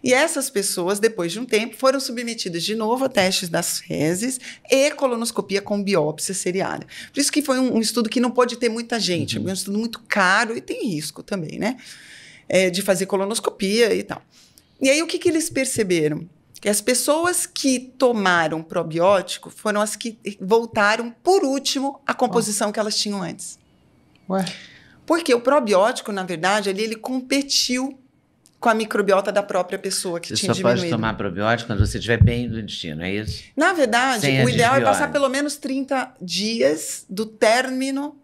A: E essas pessoas, depois de um tempo, foram submetidas de novo a testes das fezes e colonoscopia com biópsia seriada. Por isso que foi um estudo que não pode ter muita gente, é um estudo muito caro e tem risco também, né? De fazer colonoscopia e tal. E aí, o que eles perceberam? Que as pessoas que tomaram probiótico foram as que voltaram, por último, à composição que elas tinham antes. Porque o probiótico, na verdade, ele competiu com a microbiota da própria pessoa que tinha diminuído.
C: Você só pode tomar probiótico quando você estiver bem do intestino, é isso?
A: Na verdade, o ideal é passar pelo menos 30 dias do término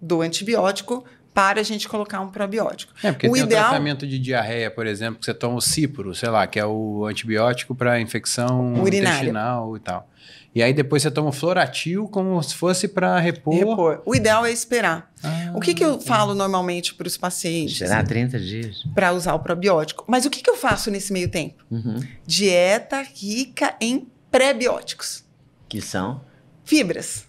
A: do antibiótico para a gente colocar um probiótico.
B: Porque tem o tratamento de diarreia, por exemplo, que você toma o Cipro, sei lá, que é o antibiótico para infecção intestinal e tal. E aí depois você toma o Floratil como se fosse para repor.
A: O ideal é esperar. O que eu falo normalmente para os pacientes?
C: Esperar 30 dias.
A: Para usar o probiótico. Mas o que eu faço nesse meio tempo? Dieta rica em pré-bióticos.
C: Que são?
A: Fibras.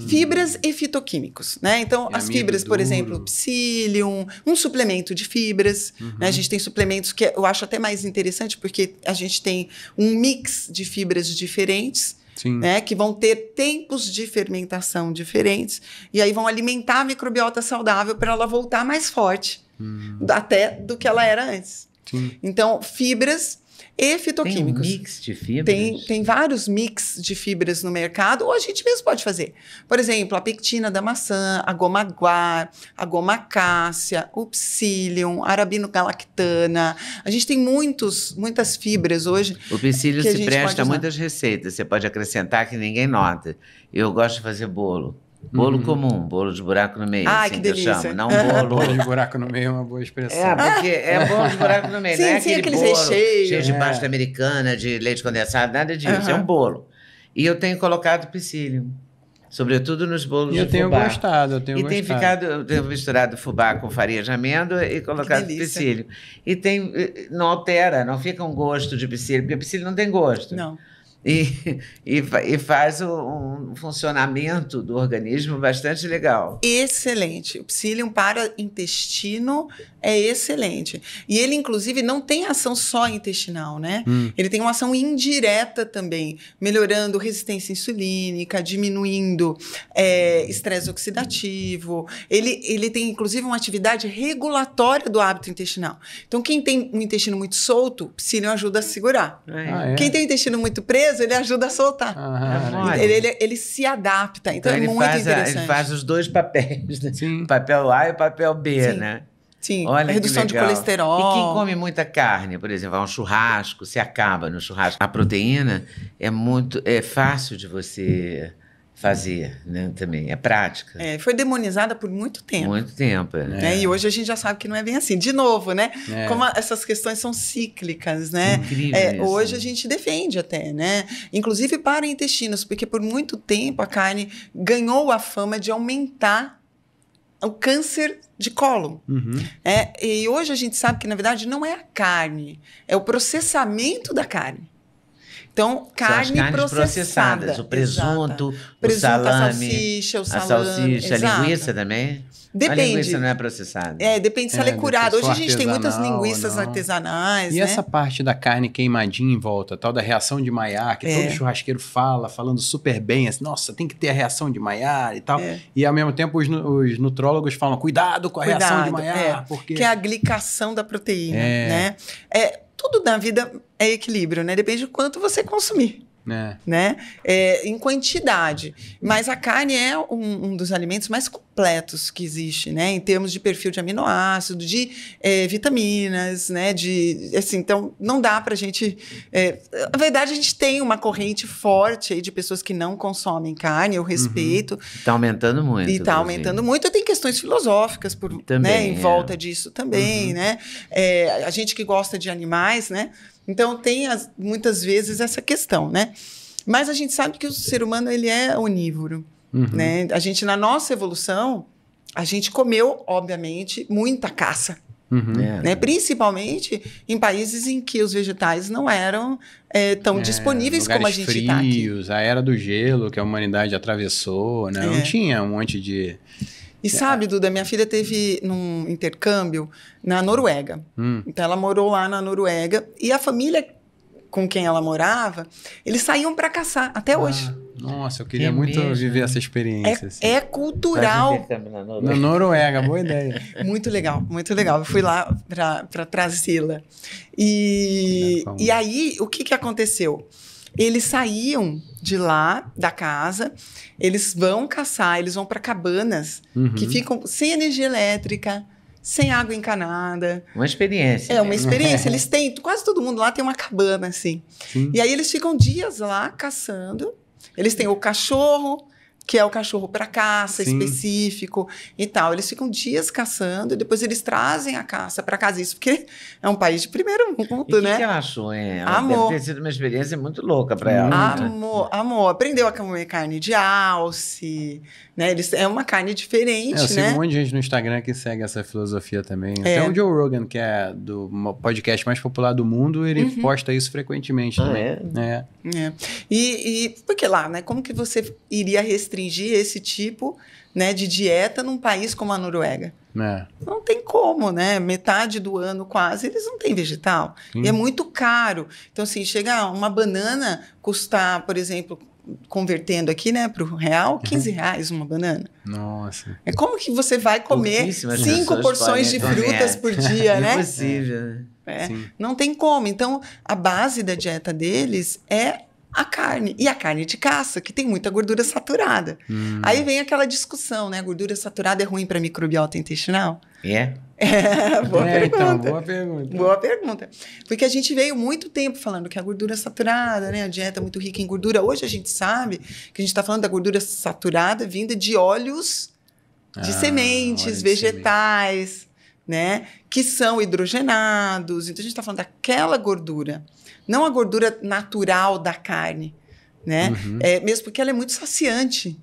A: Fibras e fitoquímicos, né? Então, as fibras, por exemplo, psyllium, um suplemento de fibras, né? A gente tem suplementos que eu acho até mais interessante, porque a gente tem um mix de fibras diferentes, né, que vão ter tempos de fermentação diferentes, e aí vão alimentar a microbiota saudável para ela voltar mais forte, até do que ela era antes.
B: Sim.
A: Então, fibras e fitoquímicos.
C: Tem um mix de fibras?
A: Tem vários mix de fibras no mercado, ou a gente mesmo pode fazer. Por exemplo, a pectina da maçã, a goma guar, a goma cássia, o psyllium, a arabinogalactana. A gente tem muitas fibras hoje.
C: O psyllium
A: que a
C: se
A: gente
C: presta
A: pode
C: a
A: usar.
C: muitas receitas. Você pode acrescentar que ninguém nota. Eu gosto de fazer bolo. Bolo comum, bolo de buraco no meio.
A: Ai,
C: assim
A: que
C: eu
A: delícia.
C: chamo. Não bolo.
B: Bolo de buraco no meio é uma boa expressão.
C: Porque é bolo de buraco no meio.
A: Sim,
C: não é
A: sim,
C: aquele
A: aqueles
C: bolo
A: recheios.
C: cheio de pasta americana, de leite condensado, nada disso.
A: Aham.
C: É um bolo. E eu tenho colocado psyllium. Sobretudo nos bolos
B: E eu
C: de
B: tenho
C: fubá.
B: gostado, eu tenho
C: E
B: gostado.
C: eu tenho misturado fubá com farinha de amêndoa e colocado
A: delícia.
C: psyllium. E não altera, não fica um gosto de psyllium, porque psyllium não tem gosto.
A: Não.
C: E faz um funcionamento do organismo bastante legal.
A: Excelente. O psyllium para intestino é excelente. E ele, inclusive, não tem ação só intestinal, né? Ele tem uma ação indireta também, melhorando resistência insulínica, diminuindo estresse oxidativo. Ele tem, inclusive, uma atividade regulatória do hábito intestinal. Então, quem tem um intestino muito solto, o psyllium ajuda a segurar.
B: Ah, é?
A: Quem tem o intestino muito preso, ele ajuda a soltar.
B: Ah,
A: Ele se adapta. Então, é
C: ele
A: muito
C: faz
A: interessante.
C: ele faz os dois papéis, né?
B: Sim.
C: O papel A e o papel B,
A: Sim.
C: né?
A: Sim,
C: Olha que
A: redução de
C: legal.
A: colesterol.
C: E quem come muita carne, por exemplo, vai a um churrasco, se acaba no churrasco. A proteína é fácil de você fazer, né? Também é prática.
A: Foi demonizada por muito tempo.
C: Muito tempo.
A: Né? E hoje a gente já sabe que não é bem assim. De novo, né?
B: É.
A: Como essas questões são cíclicas, né?
C: Incrível isso.
A: Hoje a gente defende até, né? Inclusive para intestinos, porque por muito tempo a carne ganhou a fama de aumentar o câncer de cólon. E hoje a gente sabe que, na verdade, não é a carne, é o processamento da carne. Então, carne
C: São as carnes
A: processada.
C: processadas, o presunto,
A: Exato.
C: o salame,
A: a salsicha, o salame.
C: a salsicha,
A: exato.
C: a linguiça também?
A: Depende.
C: A linguiça não é processada.
A: Depende se ela é curada.
B: depende
A: Hoje a
B: se
A: gente
B: for
A: tem muitas
B: artesanal
A: linguiças
B: ou não.
A: artesanais,
B: E
A: né?
B: essa parte da carne queimadinha em volta, tal da reação de Maillard, que todo churrasqueiro falando super bem, assim, nossa, tem que ter a reação de Maillard e tal. E ao mesmo tempo os nutrólogos falam, cuidado com a reação de Maillard, porque...
A: Que é a glicação da proteína, né? Tudo na vida é equilíbrio, né? Depende do quanto você consumir. Né? Em quantidade. Mas a carne é um dos alimentos mais completos que existe, né? Em termos de perfil de aminoácido, de vitaminas, né? Assim, então, não dá pra gente... na verdade, a gente tem uma corrente forte aí de pessoas que não consomem carne, eu respeito.
C: Está aumentando muito.
A: E está aumentando muito. Tem questões filosóficas
C: também,
A: em volta disso também, né? A gente que gosta de animais, né? Então, tem muitas vezes essa questão, né? Mas a gente sabe que o ser humano ele é onívoro, né? A gente, na nossa evolução, a gente comeu, obviamente, muita caça. Né? Principalmente em países em que os vegetais não eram tão disponíveis como a gente está aqui.
B: frios, a era do gelo que a humanidade atravessou, né? Não tinha um monte de...
A: E sabe, Duda, minha filha teve num intercâmbio na Noruega. Então, ela morou lá na Noruega e a família com quem ela morava, eles saíam para caçar, até hoje.
B: Nossa, eu queria muito viver essa experiência. Assim.
A: É cultural.
B: Na Noruega, boa ideia.
A: Muito legal, muito legal. Eu fui lá para trazê-la. E aí, o que aconteceu? Eles saíam de lá, da casa, eles vão caçar, eles vão para cabanas que ficam sem energia elétrica, sem água encanada.
C: Uma experiência.
A: Uma experiência. Eles têm, quase todo mundo lá tem uma cabana, assim.
B: Sim.
A: E aí eles ficam dias lá caçando. Eles têm o cachorro, que é o cachorro para caça específico e tal. Eles ficam dias caçando e depois eles trazem a caça para casa. Isso porque é um país de primeiro mundo, né?
C: O que ela achou, hein? Ela
A: amor.
C: deve ter sido uma experiência muito louca para ela.
A: Amor. Aprendeu a comer carne de alce, né? É uma carne diferente,
B: eu sigo
A: né?
B: um monte de gente no Instagram que segue essa filosofia também. Até o Joe Rogan, que é do podcast mais popular do mundo, ele posta isso frequentemente também.
A: E porque lá, né? Como que você iria restringir esse tipo, né, de dieta num país como a Noruega? Não tem como, né? Metade do ano quase eles não têm vegetal. E é muito caro. Então, assim, chega uma banana custar, por exemplo, convertendo aqui, né, para o real, R$15 uma banana.
B: Nossa.
A: É como que você vai comer
C: Pouquíssimas
A: 5
C: pessoas
A: porções de
C: podem comer.
A: frutas por dia, né?
C: Impossível, né?
A: Não tem como. Então, a base da dieta deles é a carne. E a carne de caça, que tem muita gordura saturada. Aí vem aquela discussão, né? Gordura saturada é ruim para microbiota intestinal? Boa pergunta.
B: Então, boa pergunta.
A: Boa pergunta. Porque a gente veio muito tempo falando que a gordura saturada, né? A dieta é muito rica em gordura. Hoje a gente sabe que a gente está falando da gordura saturada vinda de óleos de sementes,
B: óleo de
A: vegetais, né? Que são hidrogenados. Então a gente está falando daquela gordura, não a gordura natural da carne, né? Mesmo porque ela é muito saciante.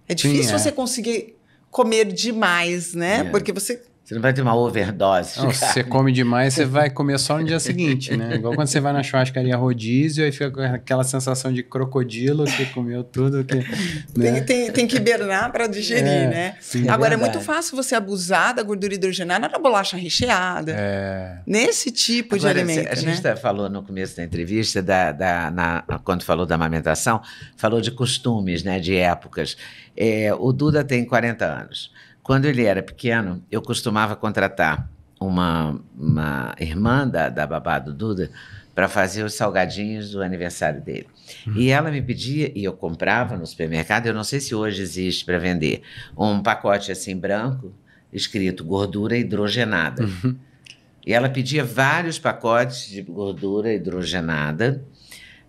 A: É difícil você conseguir comer demais, né? Porque você
C: não vai ter uma overdose.
B: Não, se você come demais, você vai comer só no dia seguinte, né? Igual quando você vai na churrascaria rodízio, aí fica com aquela sensação de crocodilo que comeu tudo. Que, né?
A: tem que hibernar para digerir, né?
B: Sim,
A: Agora, é muito fácil você abusar da gordura hidrogenada na bolacha recheada. Nesse tipo de alimento,
C: A gente falou no começo da entrevista, quando falou da amamentação, falou de costumes, né? De épocas. O Duda tem 40 anos. Quando ele era pequeno, eu costumava contratar uma irmã da babá do Duda para fazer os salgadinhos do aniversário dele. E ela me pedia, e eu comprava no supermercado, eu não sei se hoje existe para vender, um pacote assim branco, escrito gordura hidrogenada. E ela pedia vários pacotes de gordura hidrogenada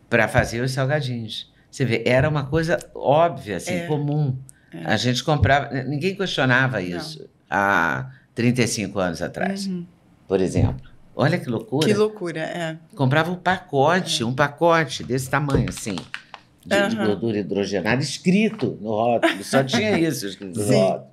C: para fazer os salgadinhos. Você vê, era uma coisa óbvia, assim, comum. A gente comprava, ninguém questionava isso há 35 anos atrás, por exemplo. Olha que loucura.
A: Que loucura,
C: Comprava um pacote desse tamanho, assim, de gordura hidrogenada, escrito no rótulo, só tinha isso escrito no rótulo.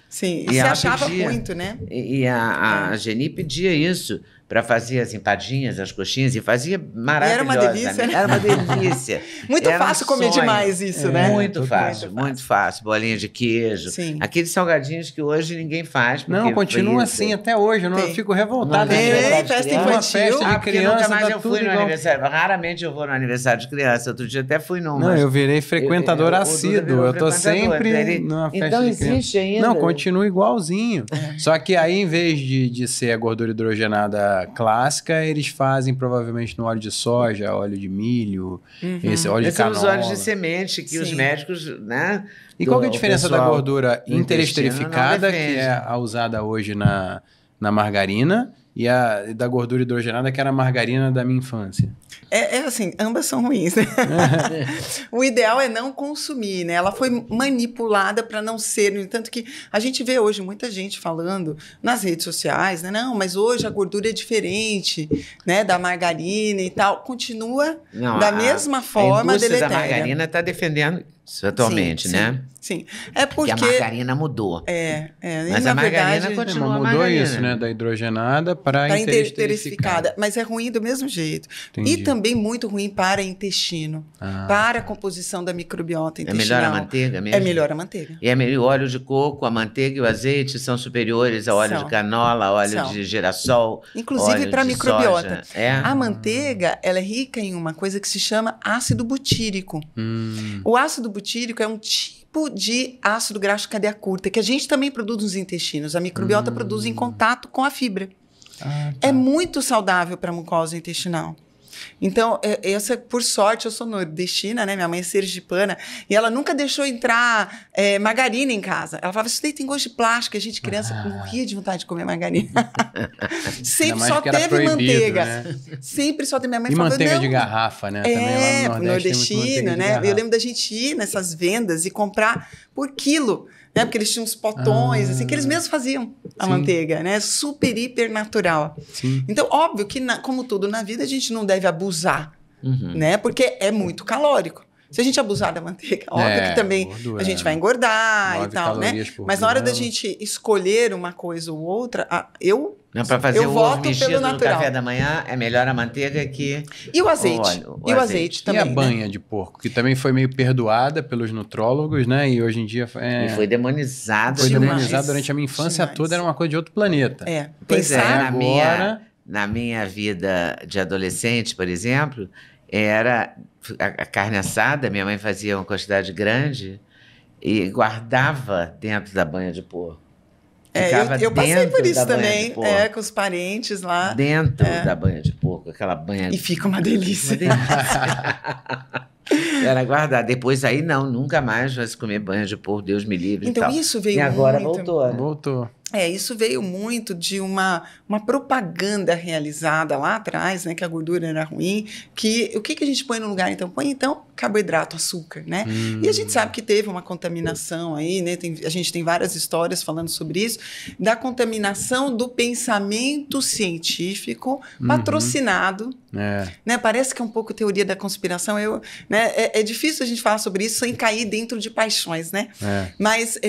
A: Sim, e você achava muito, né?
C: E a Geni pedia isso para fazer as empadinhas, as coxinhas, e fazia maravilhosa.
A: Era uma delícia, né?
C: Era uma delícia.
A: Muito fácil comer demais isso, né?
C: Muito fácil. Bolinha de queijo.
A: Sim.
C: Aqueles salgadinhos que hoje ninguém faz.
B: Não, continua assim até hoje. Eu fico revoltado.
A: Festa infantil.
B: Uma festa de criança,
C: nunca mais
B: tá
C: eu fui no aniversário. Raramente eu vou no aniversário de criança. Outro dia até fui num.
B: Não, eu virei frequentador assíduo. Eu tô sempre numa festa
C: então,
B: de criança.
C: existe ainda.
B: Não, continua igualzinho. Só que aí, em vez de ser a gordura hidrogenada clássica, eles fazem provavelmente no óleo de soja, óleo de milho, esse óleo de canola.
C: São os óleos de semente que os médicos, né?
B: E qual que é a diferença da gordura interesterificada, que é a usada hoje na margarina, e da gordura hidrogenada, que era a margarina da minha infância?
A: Assim, ambas são ruins, né? O ideal é não consumir, né? Ela foi manipulada para não ser, no entanto que a gente vê hoje muita gente falando nas redes sociais, né? Não, mas hoje a gordura é diferente, né? Da margarina e tal. Continua da mesma forma
C: a indústria
A: deletéria.
C: da margarina está defendendo isso atualmente, né?
A: Sim, é porque...
C: a margarina mudou.
A: Mas
C: a margarina continua
B: mudou isso, né? Da hidrogenada para interesterificada.
A: Mas é ruim do mesmo jeito.
B: Entendi.
A: E também muito ruim para intestino, para a composição da microbiota intestinal.
C: É melhor a manteiga mesmo?
A: É melhor a manteiga.
C: E o óleo de coco, a manteiga e o azeite são superiores ao óleo de canola, óleo de girassol,
A: inclusive para a microbiota.
C: Soja.
A: A manteiga, ela é rica em uma coisa que se chama ácido butírico. O ácido butírico é um tipo de ácido graxo de cadeia curta, que a gente também produz nos intestinos. A microbiota produz em contato com a fibra. É muito saudável para a mucosa intestinal. Então, por sorte, eu sou nordestina, né? Minha mãe é sergipana, e ela nunca deixou entrar margarina em casa. Ela falava, isso daí tem gosto de plástico, a gente criança morria de vontade de comer margarina. Sempre só teve manteiga. Né? Sempre só teve. Minha mãe falava,
B: manteiga de garrafa, né? Também lá no
A: nordestina, né? Eu lembro da gente ir nessas vendas e comprar por quilo, né? Porque eles tinham uns potões, assim, que eles mesmos faziam a manteiga, né? Super, hiper natural.
B: Sim.
A: Então, óbvio que, como tudo na vida, a gente não deve abusar, né? Porque é muito calórico. Se a gente abusar da manteiga, óbvio que também a gente vai engordar e tal, né? Mas na hora da gente escolher uma coisa ou outra,
C: para fazer o ovo mexido no
A: natural.
C: Café da manhã, é melhor a manteiga que
A: e o azeite.
C: O azeite
A: também.
B: E a banha de porco, que também foi meio perdoada pelos nutrólogos, né? E hoje em dia...
C: E foi demonizada.
B: Foi demonizada durante a minha infância toda, era uma coisa de outro planeta.
C: Pois na minha vida de adolescente, por exemplo, era a carne assada, minha mãe fazia uma quantidade grande e guardava dentro da banha de porco.
A: Eu passei por isso
C: da banha
A: também,
C: de porco.
A: com os parentes lá.
C: Dentro da banha de porco, aquela banha.
A: E fica uma delícia.
C: Uma delícia. Era guardar. Depois aí não, nunca mais vai se comer banha de porco, Deus me livre
A: Então
C: e tal.
A: isso veio
C: E agora
A: muito.
C: voltou, né?
B: Voltou.
A: Isso veio muito de uma propaganda realizada lá atrás, né, que a gordura era ruim, que o que a gente põe no lugar então? Põe então carboidrato, açúcar, né? E a gente sabe que teve uma contaminação aí, né? A gente tem várias histórias falando sobre isso, da contaminação do pensamento científico patrocinado, né? Parece que é um pouco teoria da conspiração, né? É difícil a gente falar sobre isso sem cair dentro de paixões, né? Mas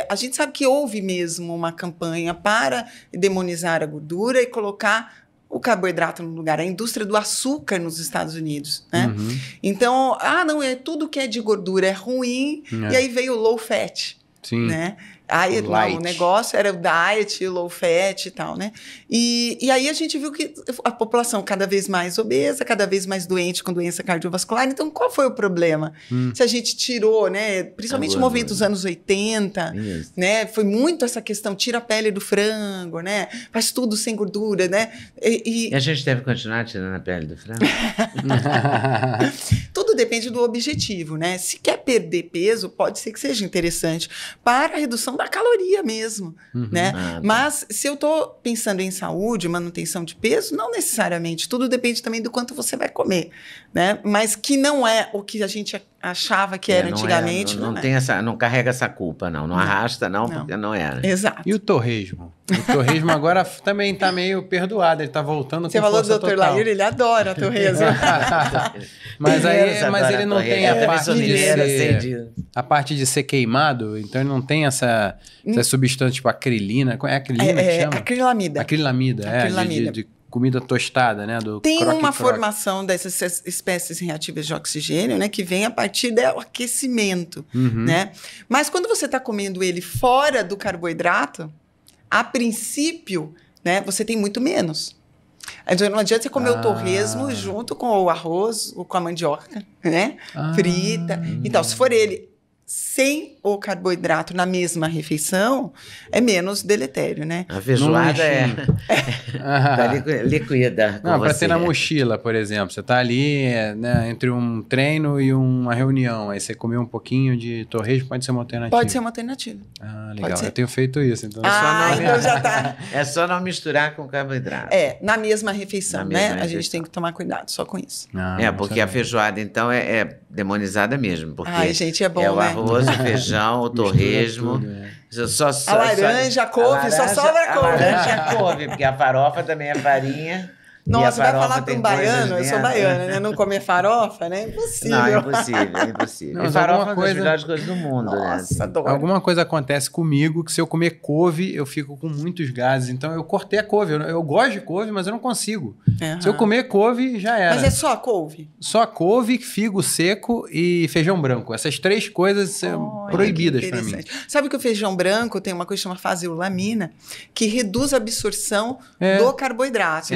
A: a gente sabe que houve mesmo uma campanha para demonizar a gordura e colocar o carboidrato no lugar, a indústria do açúcar nos Estados Unidos, né? Então, não, tudo que é de gordura é ruim, e aí veio o low fat,
B: Sim.
A: né? Aí, não, o negócio era o diet, low fat e tal, né? E aí a gente viu que a população cada vez mais obesa, cada vez mais doente com doença cardiovascular. Então, qual foi o problema? Se a gente tirou, né? Principalmente no movimento dos anos 80, né? Foi muito essa questão, tira a pele do frango, né? Faz tudo sem gordura, né?
C: E a gente deve continuar tirando a pele do frango?
A: Tudo depende do objetivo, né? Se quer perder peso, pode ser que seja interessante para a redução da caloria mesmo, né? Mas se eu estou pensando em saúde, manutenção de peso, não necessariamente. Tudo depende também do quanto você vai comer, né? Mas que não é o que a gente achava que era antigamente.
C: Não carrega essa culpa, não arrasta, porque não era.
A: Exato.
B: E o torresmo? O torresmo agora também está meio perdoado, ele está voltando
A: Você
B: com força total.
A: Você falou do Dr. Lair, ele adora torresmo.
B: mas ele não tem a parte de ser queimado, então ele não tem essa substância tipo acrilina. É acrilina que chama?
A: Acrilamida.
B: Acrilamida, de comida tostada, né?
A: Tem uma formação dessas espécies reativas de oxigênio, né? Que vem a partir do aquecimento, né? Mas quando você está comendo ele fora do carboidrato, a princípio, né? Você tem muito menos. Então, não adianta você comer o torresmo junto com o arroz ou com a mandioca, né? Frita e tal. Se for ele sem o carboidrato na mesma refeição, é menos deletério, né?
C: A feijoada tá liquida.
B: Não, para ter na mochila, por exemplo. Você tá ali, né, entre um treino e uma reunião, aí você comeu um pouquinho de torresmo, pode ser uma alternativa.
A: Pode ser uma alternativa.
B: Legal. Eu tenho feito isso. Então
A: então já tá.
C: É só não misturar com carboidrato.
A: Na mesma refeição, A gente tem que tomar cuidado só com isso.
C: Porque a feijoada, então, é demonizada mesmo. Porque
A: gente, é bom,
C: o arroz, o feijão, o torresmo. A
A: laranja, a couve, só sobra a couve.
C: A laranja é a couve, porque a farofa também é farinha.
A: Nossa, vai falar para um baiano, eu sou baiana, né? Não comer farofa, né? Impossível.
C: Não, é impossível.
B: Não,
C: e farofa é uma das melhores coisas do mundo,
A: Nossa,
C: né?
A: Adoro.
B: Alguma coisa acontece comigo que se eu comer couve, eu fico com muitos gases. Então eu cortei a couve. Eu gosto de couve, mas eu não consigo. Se eu comer couve, já era.
A: Mas é só couve?
B: Só couve, figo seco e feijão branco. Essas três coisas são proibidas para mim.
A: Sabe que o feijão branco tem uma coisa que chama faseolamina, que reduz a absorção do carboidrato.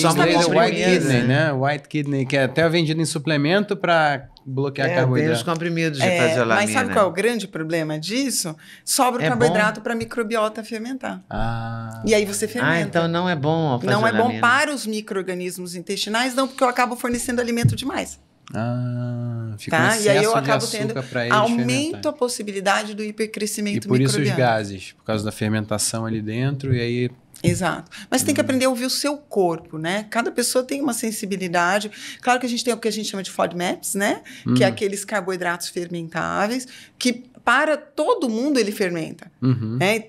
B: Então, white kidney, né? White kidney, que é até vendido em suplemento para bloquear carboidrato.
C: Tem os comprimidos de faseolamina.
A: Mas sabe qual é o grande problema disso? Sobra o carboidrato para a microbiota fermentar. E aí você fermenta.
C: Então não é bom a faseolamina.
A: Não é bom para os micro-organismos intestinais, não, porque eu acabo fornecendo alimento demais.
B: Fica um excesso
A: e aí eu
B: de
A: acabo
B: açúcar
A: tendo
B: para eles
A: aumento a possibilidade do hipercrescimento
B: microbiano. E por
A: microbiano.
B: isso os gases, por causa da fermentação ali dentro, e aí...
A: Exato. Mas tem que aprender a ouvir o seu corpo, né? Cada pessoa tem uma sensibilidade. Claro que a gente tem o que a gente chama de FODMAPs, né? Que é aqueles carboidratos fermentáveis, que para todo mundo ele fermenta.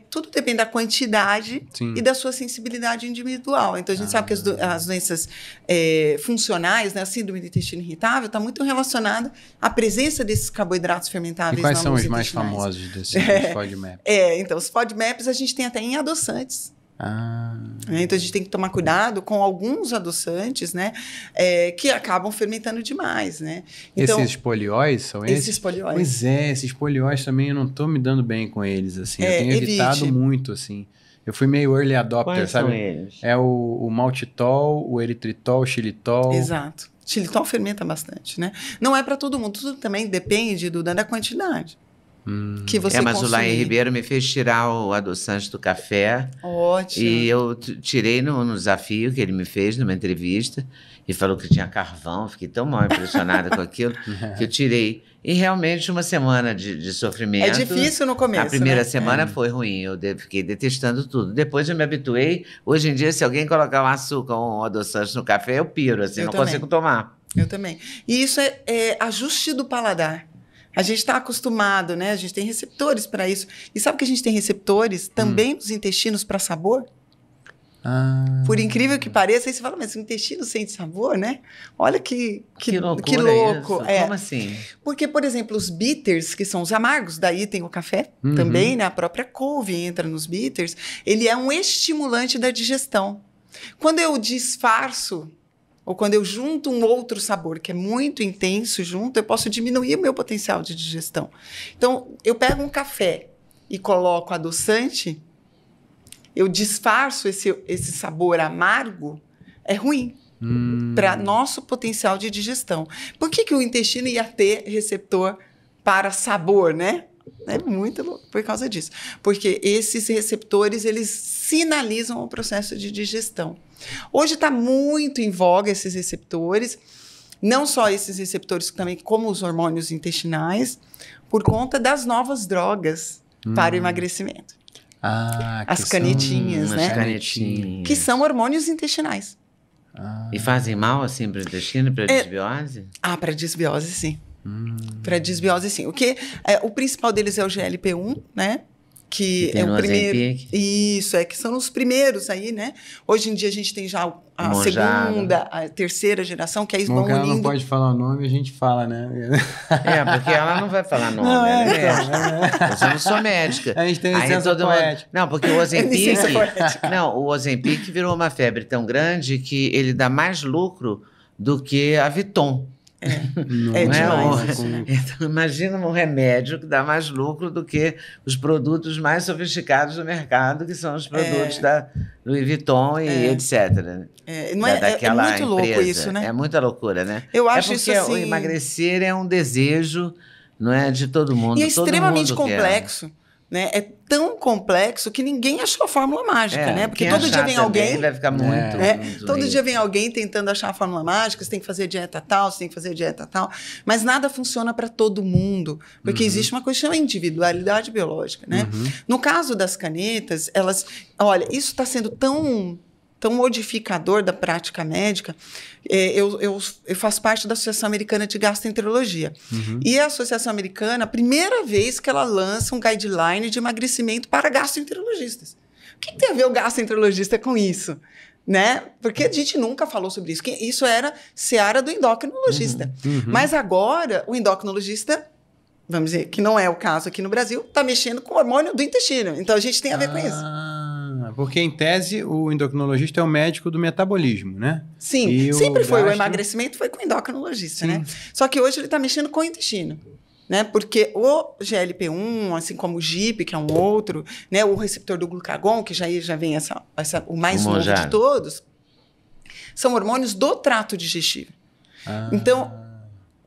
A: Tudo depende da quantidade e da sua sensibilidade individual. Então, a gente sabe que as doenças funcionais, né? A síndrome do intestino irritável, está muito relacionada à presença desses carboidratos fermentáveis.
B: E quais são os mais famosos desses FODMAPs?
A: Então, os FODMAPs a gente tem até em adoçantes. Então a gente tem que tomar cuidado com alguns adoçantes, né, que acabam fermentando demais, né? Então,
B: esses polióis são esses?
A: Esses polióis.
B: Pois esses polióis também eu não estou me dando bem com eles, assim. Eu tenho evitado muito, assim. Eu fui meio early adopter,
C: Quais
B: sabe?
C: São eles?
B: É o maltitol, o eritritol, o xilitol.
A: Exato. Xilitol fermenta bastante, né? Não é para todo mundo, tudo também depende da quantidade que você
C: mas
A: consumir.
C: o Laí Ribeiro me fez tirar o adoçante do café.
A: Ótimo.
C: E eu tirei no desafio que ele me fez numa entrevista e falou que tinha carvão. Fiquei tão mal impressionada com aquilo que eu tirei. E realmente uma semana de sofrimento.
A: É difícil no começo,
C: a primeira
A: né?
C: semana foi ruim, eu fiquei detestando tudo. Depois eu me habituei. Hoje em dia, se alguém colocar um açúcar ou um adoçante no café, eu piro, assim, não consigo tomar.
A: Eu também. E isso é ajuste do paladar. A gente está acostumado, né? A gente tem receptores para isso. E sabe que a gente tem receptores também nos intestinos para sabor? Por incrível que pareça, aí você fala, mas o intestino sente sabor, né? Olha que louco.
C: Isso. Como assim?
A: Porque, por exemplo, os bitters, que são os amargos, daí tem o café também, né? A própria couve entra nos bitters. Ele é um estimulante da digestão. Quando eu disfarço, ou quando eu junto um outro sabor que é muito intenso junto, eu posso diminuir o meu potencial de digestão. Então, eu pego um café e coloco adoçante, eu disfarço esse sabor amargo, é ruim para nosso potencial de digestão. Por que o intestino ia ter receptor para sabor, né? É muito louco por causa disso. Porque esses receptores, eles sinalizam o processo de digestão. Hoje está muito em voga esses receptores, não só esses receptores, também como os hormônios intestinais, por conta das novas drogas para o emagrecimento. As canetinhas, né?
C: As canetinhas.
A: Que são hormônios intestinais.
C: E fazem mal, assim, para o intestino, para a desbiose?
A: Para desbiose, sim. Para desbiose, sim. O principal deles é o GLP-1, né? Que é o primeiro. Isso, que são os primeiros aí, né? Hoje em dia a gente tem já a segunda, a terceira geração, que aí vão unindo.
B: Ela não pode falar o nome, a gente fala, né?
C: Porque ela não vai falar nome. Não, ela é médica. Eu não sou médica.
B: A gente tem licença poética.
C: Não, porque o Ozempic... o Ozempic virou uma febre tão grande que ele dá mais lucro do que a Viton.
A: Demais.
C: Então, imagina um remédio que dá mais lucro do que os produtos mais sofisticados do mercado, que são os produtos da Louis Vuitton e etc.
A: É muito louco isso, né?
C: É muita loucura, né?
A: Eu acho isso assim...
C: o emagrecer é um desejo, não é, de todo mundo.
A: E é extremamente complexo. Né? É tão complexo que ninguém achou a fórmula mágica, né? Porque todo dia vem alguém...
C: vai ficar muito
A: todo dia vem alguém tentando achar a fórmula mágica, você tem que fazer dieta tal, você tem que fazer dieta tal, mas nada funciona para todo mundo, porque existe uma coisa que chama individualidade biológica, né? No caso das canetas, olha, isso está sendo tão modificador da prática médica. Eu faço parte da Associação Americana de Gastroenterologia. E a Associação Americana, a primeira vez que ela lança um guideline de emagrecimento para gastroenterologistas. O que tem a ver o gastroenterologista com isso? Né? Porque a gente nunca falou sobre isso. Isso era seara do endocrinologista. Mas agora, o endocrinologista, vamos dizer, que não é o caso aqui no Brasil, está mexendo com o hormônio do intestino. Então, a gente tem a ver com isso.
B: Porque, em tese, o endocrinologista é o médico do metabolismo, né?
A: Sim, sempre foi. O emagrecimento foi com o endocrinologista, né? Só que hoje ele está mexendo com o intestino, né? Porque o GLP-1, assim como o GIP, que é um outro, né? O receptor do glucagon, que já vem o mais novo de todos, são hormônios do trato digestivo. Então,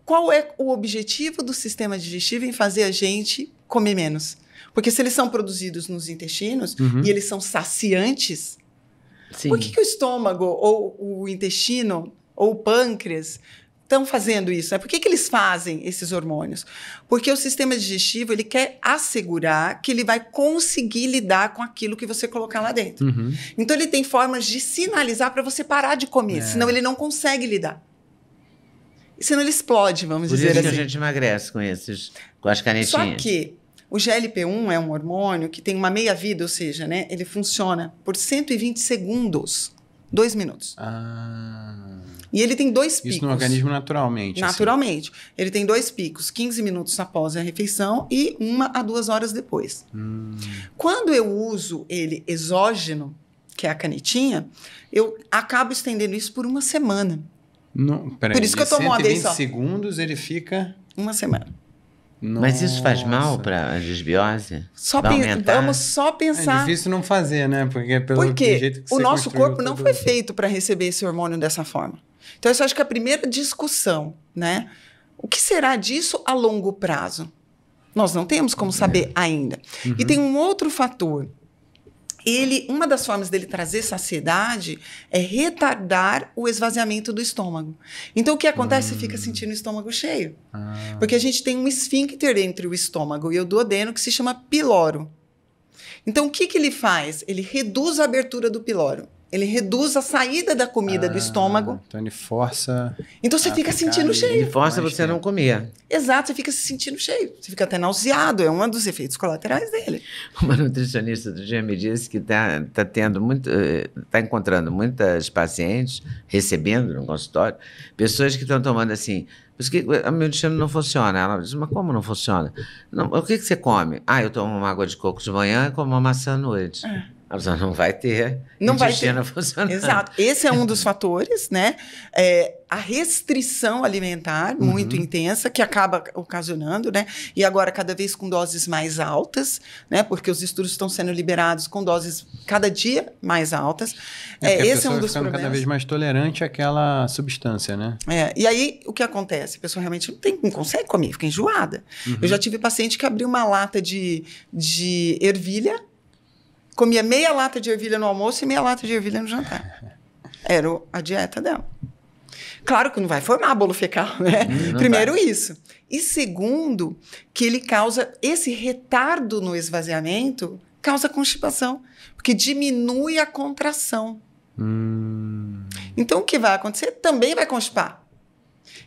A: qual é o objetivo do sistema digestivo em fazer a gente comer menos? Porque se eles são produzidos nos intestinos e eles são saciantes, por que o estômago, ou o intestino, ou o pâncreas estão fazendo isso? Por que eles fazem esses hormônios? Porque o sistema digestivo ele quer assegurar que ele vai conseguir lidar com aquilo que você colocar lá dentro. Então, ele tem formas de sinalizar para você parar de comer, senão ele não consegue lidar. Senão ele explode, vamos dizer assim.
C: Por isso que a gente emagrece com as canetinhas.
A: Só que o GLP-1 é um hormônio que tem uma meia-vida, ou seja, né, ele funciona por 120 segundos, 2 minutos. E ele tem 2 picos.
B: Isso no organismo naturalmente.
A: Naturalmente. Assim. Ele tem 2 picos, 15 minutos após a refeição e 1 a 2 horas depois. Quando eu uso ele exógeno, que é a canetinha, eu acabo estendendo isso por 1 semana.
B: Não, peraí,
A: por isso que eu tomo uma vez só.
B: 120 segundos ele fica...
A: 1 semana.
C: Mas isso faz mal
B: Nossa.
C: para a disbiose?
A: Só
C: Vai aumentar?
A: vamos só
B: É
A: pensar.
B: difícil não fazer, né? Porque pelo
A: Porque
B: jeito que
A: o
B: você
A: nosso
B: construiu
A: corpo não
B: tudo-
A: foi feito para receber esse hormônio dessa forma. Então, eu acho que a primeira discussão, né? O que será disso a longo prazo? Nós não temos como saber ainda. E tem um outro fator. Uma das formas dele trazer saciedade é retardar o esvaziamento do estômago. Então, o que acontece? Você fica sentindo o estômago cheio. Porque a gente tem um esfíncter entre o estômago e o duodeno que se chama piloro. Então, o que ele faz? Ele reduz a abertura do piloro. Ele reduz a saída da comida do estômago.
B: Então ele força.
A: Então, você fica
B: ficar
A: sentindo
B: ali.
A: cheio.
C: Ele força
B: Mais
C: você não
B: tempo.
C: comer.
A: Exato, você fica se sentindo cheio. Você fica até nauseado. É um dos efeitos colaterais dele.
C: Uma nutricionista do dia me disse que está tendo muito, está encontrando muitas pacientes, recebendo no consultório, pessoas que estão tomando assim, porque o meu intestino não funciona. Ela diz, mas como não funciona? Não, o que você come? Eu tomo uma água de coco de manhã e como uma maçã à noite. A pessoa não vai ter
A: Não vai
C: intestino
A: ter.
C: funcionando.
A: Exato. Esse é um dos fatores, né? A restrição alimentar muito intensa, que acaba ocasionando, né? E agora cada vez com doses mais altas, né? Porque os estudos estão sendo liberados com doses cada dia mais altas.
B: Porque a
A: Esse é
B: pessoa
A: um
B: vai
A: dos
B: ficando cada
A: problemas.
B: vez mais tolerante àquela substância, né?
A: E aí, o que acontece? A pessoa realmente não consegue comer, fica enjoada. Eu já tive paciente que abriu uma lata de ervilha, comia meia lata de ervilha no almoço e meia lata de ervilha no jantar. Era a dieta dela. Claro que não vai formar bolo fecal, né? Primeiro isso. E segundo, que ele causa esse retardo no esvaziamento, causa constipação, porque diminui a contração. Então, o que vai acontecer? Também vai constipar.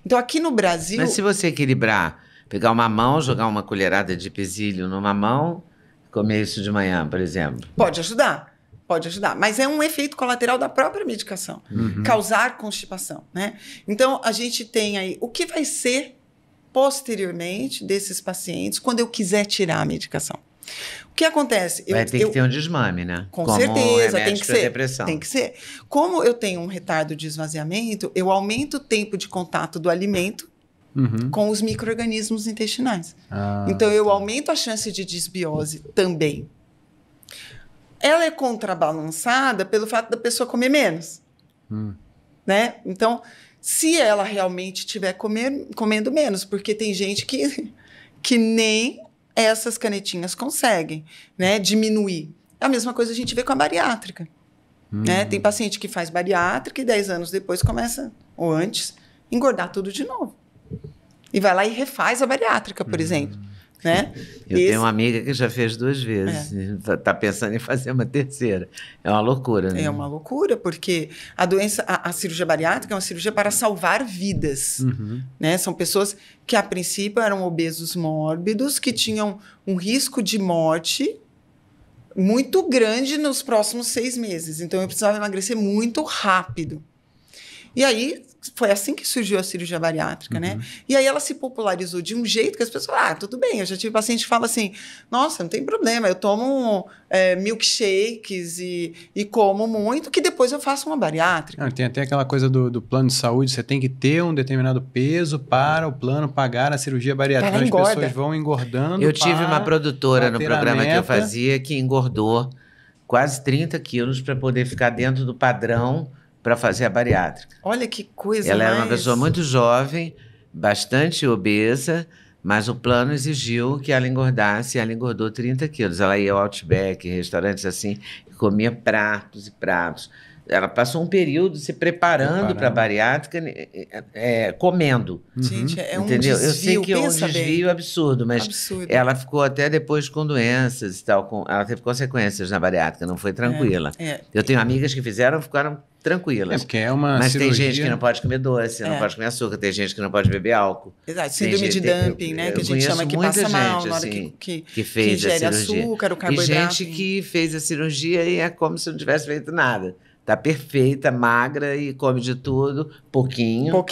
A: Então, aqui no Brasil...
C: Mas se você equilibrar, pegar uma mão, jogar uma colherada de pesilho numa mão, comer isso de manhã, por exemplo.
A: Pode ajudar. Mas é um efeito colateral da própria medicação. Causar constipação, né? Então, a gente tem aí... O que vai ser posteriormente desses pacientes quando eu quiser tirar a medicação? O que acontece?
C: Vai ter que ter um desmame, né?
A: Com
C: Como
A: certeza, tem
C: remédio
A: que
C: pra
A: ser.
C: depressão.
A: Tem que ser. Como eu tenho um retardo de esvaziamento, eu aumento o tempo de contato do alimento com os micro-organismos intestinais. Então, eu aumento a chance de disbiose também. Ela é contrabalançada pelo fato da pessoa comer menos. Né? Então, se ela realmente estiver comendo menos, porque tem gente que nem essas canetinhas conseguem, né, diminuir. É a mesma coisa a gente vê com a bariátrica. Né? Tem paciente que faz bariátrica e 10 anos depois começa, ou antes, engordar tudo de novo. E vai lá e refaz a bariátrica, por exemplo. Né?
C: Eu tenho uma amiga que já fez 2 vezes. Está pensando em fazer uma terceira. É uma loucura, né?
A: É uma loucura, porque a doença, a cirurgia bariátrica é uma cirurgia para salvar vidas. Né? São pessoas que, a princípio, eram obesos mórbidos, que tinham um risco de morte muito grande nos próximos 6 meses. Então, eu precisava emagrecer muito rápido. E aí, foi assim que surgiu a cirurgia bariátrica, né? E aí ela se popularizou de um jeito que as pessoas tudo bem. Eu já tive paciente que fala assim, nossa, não tem problema, eu tomo milkshakes e como muito, que depois eu faço uma bariátrica.
B: Tem até aquela coisa do plano de saúde, você tem que ter um determinado peso para o plano pagar a cirurgia bariátrica. As pessoas vão engordando.
C: Eu tive uma produtora no programa que eu
B: meta.
C: fazia que engordou quase 30 quilos para poder ficar dentro do padrão para fazer a bariátrica.
A: Olha que coisa.
C: Ela era uma pessoa muito jovem, bastante obesa, mas o plano exigiu que ela engordasse, e ela engordou 30 quilos. Ela ia ao Outback, restaurantes assim, e comia pratos e pratos. Ela passou um período se preparando para a bariátrica, comendo.
A: Gente, é um
C: entendeu?
A: desvio.
C: Eu sei que é um desvio absurdo, mas ela ficou até depois com doenças e tal. Ela teve consequências na bariátrica, não foi tranquila. Eu tenho amigas que ficaram tranquilas.
B: Porque é uma
C: mas
B: cirurgia...
C: tem gente que não pode comer doce, não pode comer açúcar, tem gente que não pode beber álcool.
A: Exato, síndrome de dumping, né? Que a gente chama que passa mal na hora
C: que fez a cirurgia.
A: Açúcar, o carboidrato.
C: E gente que fez a cirurgia e é como se não tivesse feito nada. Tá perfeita, magra e come de tudo, pouquinho,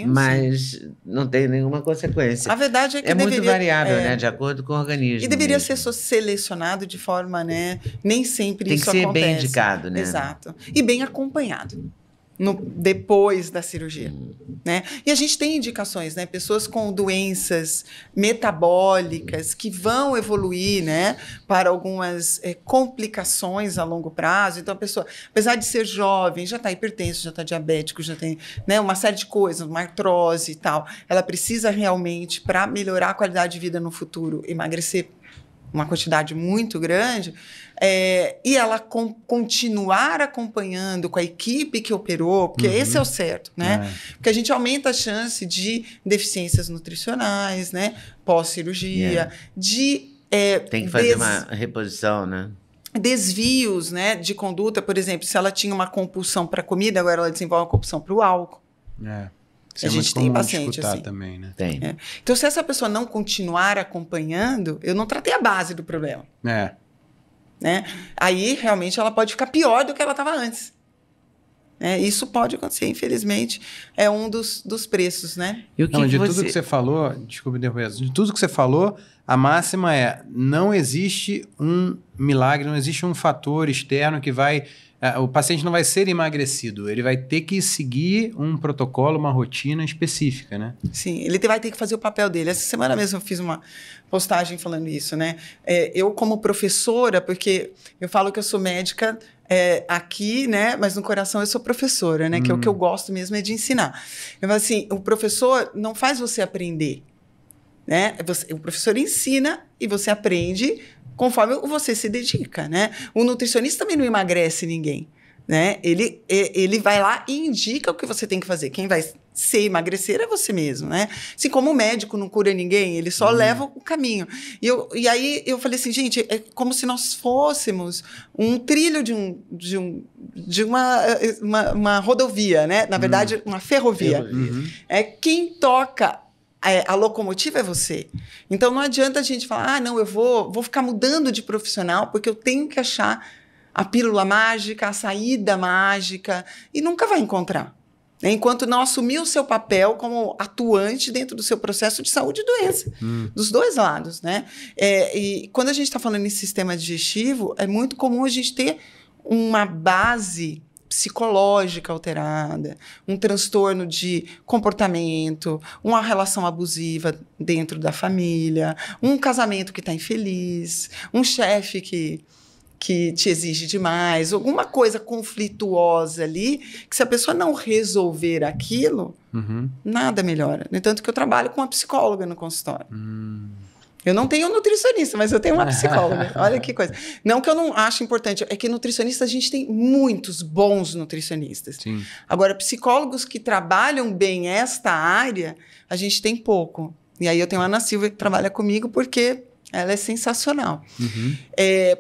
C: mas não tem nenhuma consequência.
A: A verdade é que
C: muito variável, né, de acordo com o organismo.
A: E deveria ser selecionado de forma, né, nem sempre isso acontece.
C: Tem que ser bem indicado, né?
A: Exato. E bem acompanhado depois da cirurgia. né? E a gente tem indicações, né? Pessoas com doenças metabólicas que vão evoluir, né? Para algumas complicações a longo prazo. Então, a pessoa, apesar de ser jovem, já está hipertenso, já está diabético, já tem, né, uma série de coisas, uma artrose e tal. Ela precisa realmente, para melhorar a qualidade de vida no futuro, emagrecer uma quantidade muito grande, e ela continuar acompanhando com a equipe que operou, porque esse é o certo, né? Porque a gente aumenta a chance de deficiências nutricionais, né? Pós-cirurgia,
C: tem que fazer uma reposição, né?
A: Desvios, né, de conduta. Por exemplo, se ela tinha uma compulsão para comida, agora ela desenvolve uma compulsão para o álcool.
B: Isso
A: a gente tem paciente assim.
B: Também, né?
C: Tem.
A: Então, se essa pessoa não continuar acompanhando, eu não tratei a base do problema. Né? Aí, realmente, ela pode ficar pior do que ela estava antes. Isso pode acontecer, infelizmente. É um dos preços, né?
B: E o que não, de tudo que você falou, desculpa interromper, de tudo que você falou, a máxima é: não existe um milagre, não existe um fator externo que vai... O paciente não vai ser emagrecido, ele vai ter que seguir um protocolo, uma rotina específica, né?
A: Sim, ele vai ter que fazer o papel dele. Essa semana mesmo eu fiz uma postagem falando isso, né? Eu, como professora, porque eu falo que eu sou médica aqui, né? Mas no coração eu sou professora, né? Que é o que eu gosto mesmo é de ensinar. Eu falo assim, o professor não faz você aprender, né? O professor ensina e você aprende conforme você se dedica, né? O nutricionista também não emagrece ninguém, né? Ele vai lá e indica o que você tem que fazer. Quem vai se emagrecer é você mesmo, né? Assim como o médico não cura ninguém, ele só leva o caminho. E aí eu falei assim, gente, é como se nós fôssemos um trilho de uma rodovia, né? Na verdade, uma ferrovia. Quem toca a locomotiva é você. Então, não adianta a gente falar, não, eu vou ficar mudando de profissional porque eu tenho que achar a pílula mágica, a saída mágica, e nunca vai encontrar. Enquanto não assumir o seu papel como atuante dentro do seu processo de saúde e doença. Dos dois lados, né? E quando a gente está falando em sistema digestivo, é muito comum a gente ter uma base psicológica alterada, um transtorno de comportamento, uma relação abusiva dentro da família, um casamento que está infeliz, um chefe que te exige demais, alguma coisa conflituosa ali, que se a pessoa não resolver aquilo, nada melhora. No entanto que eu trabalho com uma psicóloga no consultório. Eu não tenho um nutricionista, mas eu tenho uma psicóloga. Olha que coisa. Não que eu não acho importante, é que nutricionista a gente tem muitos bons nutricionistas.
B: Sim.
A: Agora, psicólogos que trabalham bem esta área, a gente tem pouco. E aí eu tenho a Ana Silva que trabalha comigo porque ela é sensacional.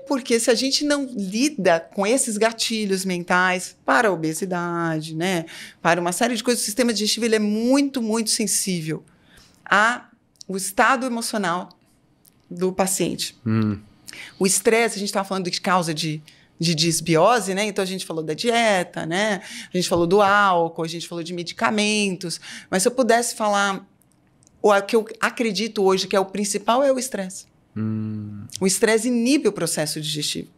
A: Porque se a gente não lida com esses gatilhos mentais para a obesidade, né, para uma série de coisas, o sistema digestivo ele é muito, muito sensível ao estado emocional do paciente. O estresse, a gente estava falando de causa de disbiose, né? Então a gente falou da dieta, né? A gente falou do álcool, a gente falou de medicamentos. Mas se eu pudesse falar, o que eu acredito hoje que é o principal é o estresse. O estresse inibe o processo digestivo.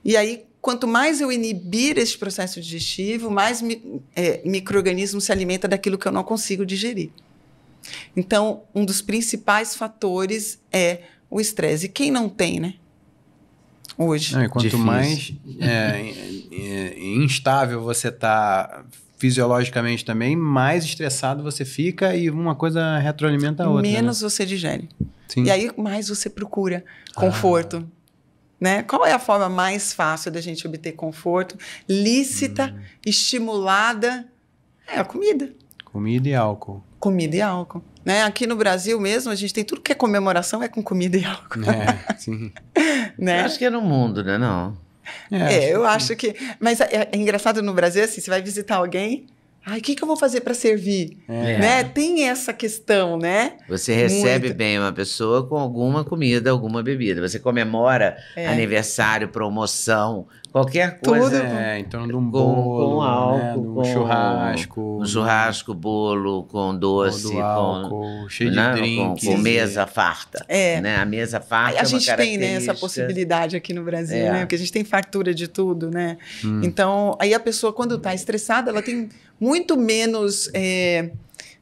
A: E aí, quanto mais eu inibir esse processo digestivo, mais micro-organismo se alimenta daquilo que eu não consigo digerir. Então, um dos principais fatores é o estresse. E quem não tem, né? Hoje.
B: E quanto mais instável você está fisiologicamente também, mais estressado você fica e uma coisa retroalimenta a outra.
A: Menos você digere.
B: Sim.
A: E aí, mais você procura conforto. Né? Qual é a forma mais fácil da gente obter conforto? Lícita, estimulada. É a comida.
B: Comida e álcool.
A: Comida e álcool. Né? Aqui no Brasil mesmo, a gente tem tudo que é comemoração, é com comida e álcool.
B: Sim.
A: Né?
C: Eu acho que é no mundo, né? Não.
A: Eu acho que... Mas é engraçado no Brasil, assim, você vai visitar alguém... Ai, o que eu vou fazer para servir? Né? Tem essa questão, né?
C: Você recebe bem uma pessoa com alguma comida, alguma bebida. Você comemora aniversário, promoção, qualquer coisa.
A: Tudo.
B: Em torno de um bolo,
C: com álcool,
B: né? De um
C: com
B: churrasco.
C: Um churrasco, bolo, com doce,
B: do álcool, cheio de
C: né?
B: drinks.
C: Com mesa farta. Né? A mesa farta
A: a gente tem, né, essa possibilidade aqui no Brasil, né? Porque a gente tem fartura de tudo, né? Então, aí a pessoa, quando está estressada, ela tem muito menos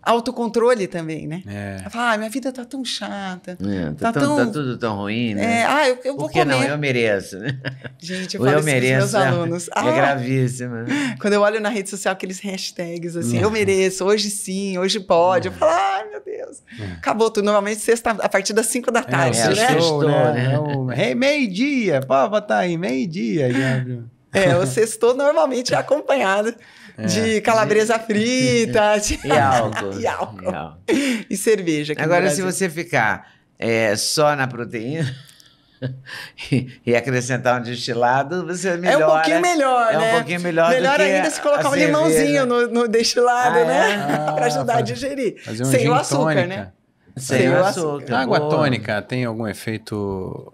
A: Autocontrole também, né?
B: É.
A: Fala, minha vida tá tão chata.
C: Tá tudo tão ruim, né?
A: Eu vou
C: Por que
A: comer.
C: não? Eu mereço, né?
A: Gente, eu falo isso pros meus alunos.
C: É gravíssimo.
A: Quando eu olho na rede social, aqueles hashtags assim, eu mereço, hoje sim, hoje pode. Eu falo, ai, meu Deus. Acabou tudo. Normalmente, sexta, a partir das 5 da tarde, né?
B: Sextou, né? Meio-dia, pode botar aí, meio-dia.
A: O sextou normalmente é acompanhado de calabresa frita.
C: E álcool.
A: E álcool. E cerveja.
C: Agora, se você ficar só na proteína e acrescentar um destilado, você melhora.
A: É um pouquinho melhor, né?
C: É um pouquinho melhor
A: Melhor
C: do que
A: ainda se colocar um limãozinho no destilado, né? Para ajudar a digerir.
B: Fazer um
A: sem
B: gin
A: o açúcar,
B: tônica.
A: né?
C: Sem o açúcar.
B: A água tônica tem algum efeito...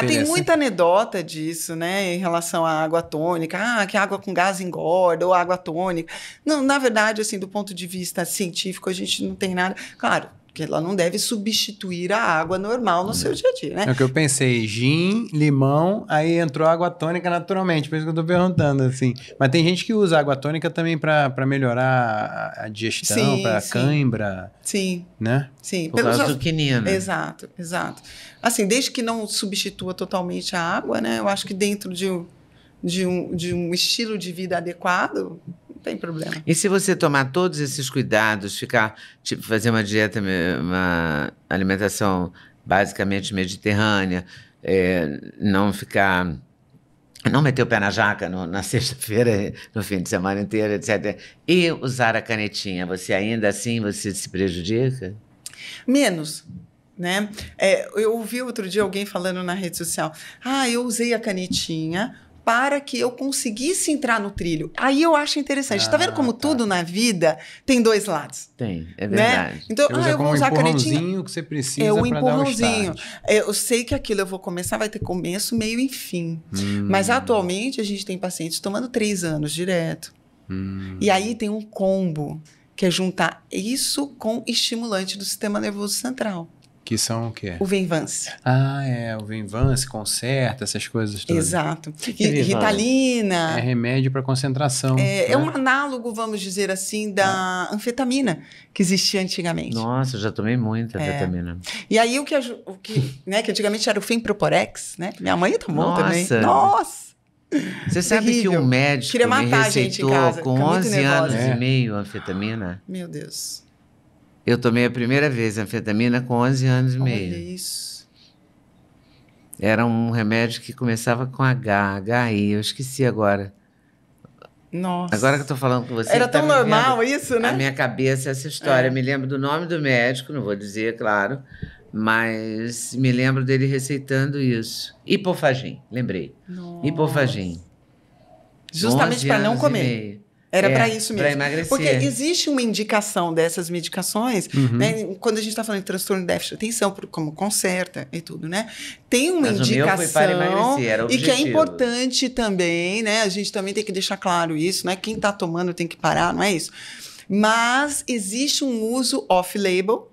A: tem muita anedota disso, né, em relação à água tônica. Que água com gás engorda, ou água tônica. Não, na verdade, assim, do ponto de vista científico, a gente não tem nada... Claro, que ela não deve substituir a água normal no seu dia a dia, né?
B: É o que eu pensei, gin, limão, aí entrou água tônica naturalmente, por isso que eu tô perguntando, assim. Mas tem gente que usa água tônica também para melhorar a digestão, para cãibra.
A: Sim.
B: Né?
A: Sim.
C: Por causa do quinina.
A: Exato. Assim, desde que não substitua totalmente a água, né? Eu acho que dentro de um estilo de vida adequado, não tem problema.
C: E se você tomar todos esses cuidados, fazer uma dieta, uma alimentação basicamente mediterrânea, não meter o pé na jaca na sexta-feira, no fim de semana inteiro, etc. E usar a canetinha, você ainda assim se prejudica?
A: Menos. Né? Eu ouvi outro dia alguém falando na rede social, eu usei a canetinha para que eu conseguisse entrar no trilho. Aí eu acho interessante. Tá vendo como tudo na vida tem dois lados?
C: Tem, é verdade.
A: Né? Então, eu vou usar a canetinha.
B: Que você precisa para dar o start.
A: Eu sei que aquilo eu vou começar, vai ter começo, meio e fim. Mas atualmente a gente tem pacientes tomando 3 anos direto. E aí tem um combo, que é juntar isso com estimulante do sistema nervoso central.
B: Que são o quê?
A: O Venvance.
B: O Venvance, Concerta, essas coisas todas.
A: Exato. Ritalina.
B: É remédio para concentração.
A: É um análogo, vamos dizer assim, da anfetamina que existia antigamente.
C: Nossa, eu já tomei muita anfetamina.
A: E aí que antigamente era o Femproporex, né? Minha mãe tomou também.
C: Nossa! Você sabe que um médico
A: queria matar
C: me receitou com 11 anos e meio anfetamina?
A: Meu Deus.
C: Eu tomei a primeira vez anfetamina com 11 anos e meio.
A: Olha isso.
C: Era um remédio que começava com HI, eu esqueci agora.
A: Nossa.
C: Agora que eu tô falando com você...
A: Era tão normal isso, né?
C: Na minha cabeça essa história. Me lembro do nome do médico, não vou dizer, claro, mas me lembro dele receitando isso. Hipofagin, lembrei.
A: Nossa.
C: Hipofagin.
A: Justamente para não comer. Era para isso mesmo.
C: Para emagrecer.
A: Porque existe uma indicação dessas medicações, né? Quando a gente está falando de transtorno de déficit de atenção, como Concerta e tudo, né? Tem uma indicação. O meu foi para emagrecer, era o objetivo. E que é importante também, né? A gente também tem que deixar claro isso, né? Quem está tomando tem que parar, não é isso? Mas existe um uso off-label,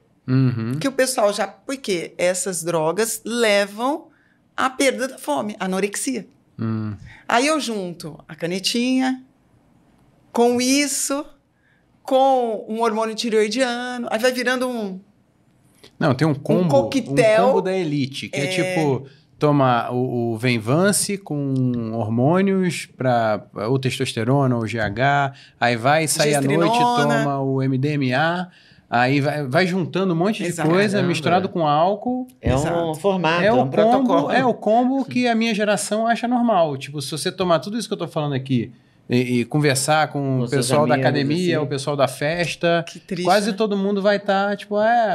A: que o pessoal já... Porque essas drogas levam à perda da fome, anorexia. Aí eu junto a canetinha... Com isso, com um hormônio tireoidiano, aí vai virando um...
B: Não, tem um combo,
A: coquetel.
B: Um combo da elite, que é tipo, toma o Venvance com hormônios para ou testosterona ou GH, aí vai sair à noite, toma o MDMA, aí vai juntando um monte de coisa misturado com álcool.
C: É um formato, é um protocolo.
B: É o combo que a minha geração acha normal. Tipo, se você tomar tudo isso que eu tô falando aqui, e conversar com o pessoal da academia, assim. O pessoal da festa. Que triste, quase todo mundo vai estar,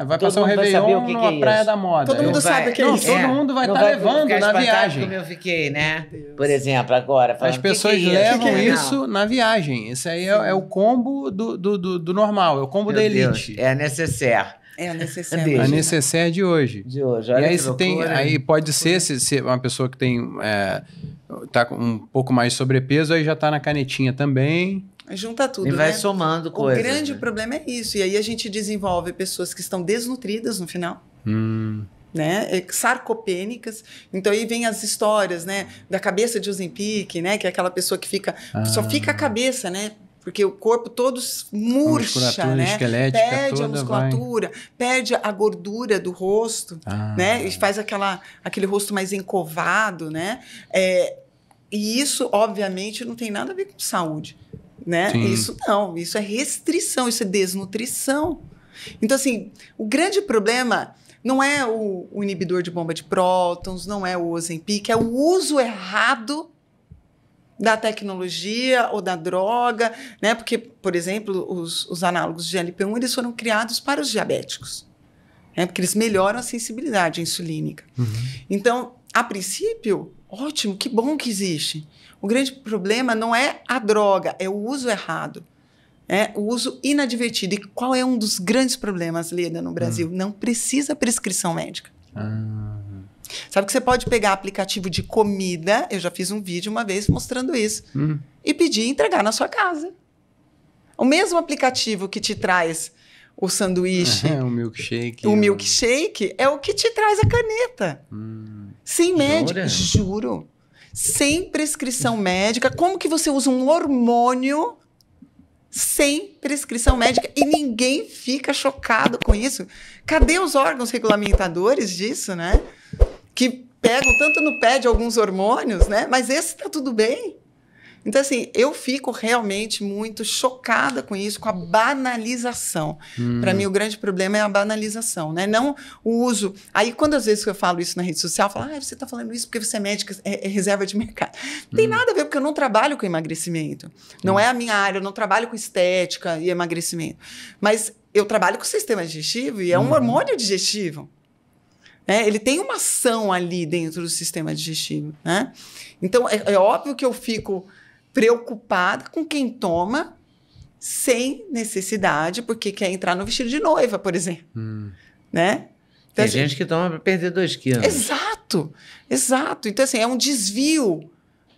B: vai passar o Réveillon numa praia da moda.
A: Todo mundo sabe o que é isso.
B: Todo mundo vai estar levando na viagem.
C: Como eu fiquei, né? Por exemplo, agora.
B: As pessoas levam isso na viagem. Isso aí é o combo do normal, é o combo da elite.
C: É a necessaire.
A: É a necessaire.
B: A necessaire de hoje.
C: Olha,
B: e aí você tem, aí pode ser se uma pessoa que tem tá com um pouco mais de sobrepeso, aí já tá na canetinha também.
A: Junta tudo,
C: e vai somando coisas.
A: O grande problema é isso. E aí a gente desenvolve pessoas que estão desnutridas no final. Né? Sarcopênicas. Então aí vem as histórias, né? Da cabeça de Ozempic, né? Que é aquela pessoa que só fica a cabeça, né? Porque o corpo todo murcha,
B: musculatura
A: né?
B: esquelética
A: Perde
B: toda
A: a musculatura, perde a gordura do rosto, né? E faz aquele rosto mais encovado, né? E isso, obviamente, não tem nada a ver com saúde, né?
B: Sim.
A: Isso não, isso é restrição, isso é desnutrição. Então, assim, o grande problema não é o inibidor de bomba de prótons, não é o Ozempic, é o uso errado da tecnologia ou da droga, né? Porque, por exemplo, os análogos de GLP-1 eles foram criados para os diabéticos, né? Porque eles melhoram a sensibilidade insulínica. Então, a princípio, ótimo, que bom que existe. O grande problema não é a droga, é o uso errado, o uso inadvertido. E qual é um dos grandes problemas, Leda, no Brasil? Não precisa prescrição médica. Sabe que você pode pegar aplicativo de comida, eu já fiz um vídeo uma vez mostrando isso, e pedir e entregar na sua casa. O mesmo aplicativo que te traz o sanduíche, o milkshake, é o que te traz a caneta. Sem médico, juro. Sem prescrição médica. Como que você usa um hormônio sem prescrição médica e ninguém fica chocado com isso? Cadê os órgãos regulamentadores disso, né? Que pegam tanto no pé de alguns hormônios, né? Mas esse tá tudo bem. Então, assim, eu fico realmente muito chocada com isso, com a banalização. Para mim, o grande problema é a banalização, né? Não o uso. Aí, quando às vezes eu falo isso na rede social, eu falo, você está falando isso porque você é médica, é reserva de mercado. Não tem nada a ver, porque eu não trabalho com emagrecimento. Não é a minha área, eu não trabalho com estética e emagrecimento. Mas eu trabalho com o sistema digestivo e é um hormônio digestivo. Ele tem uma ação ali dentro do sistema digestivo, né? Então, é óbvio que eu fico preocupada com quem toma sem necessidade, porque quer entrar no vestido de noiva, por exemplo. Né? Então,
C: tem gente que toma para perder 2 quilos.
A: Exato, exato. Então, assim, é um desvio,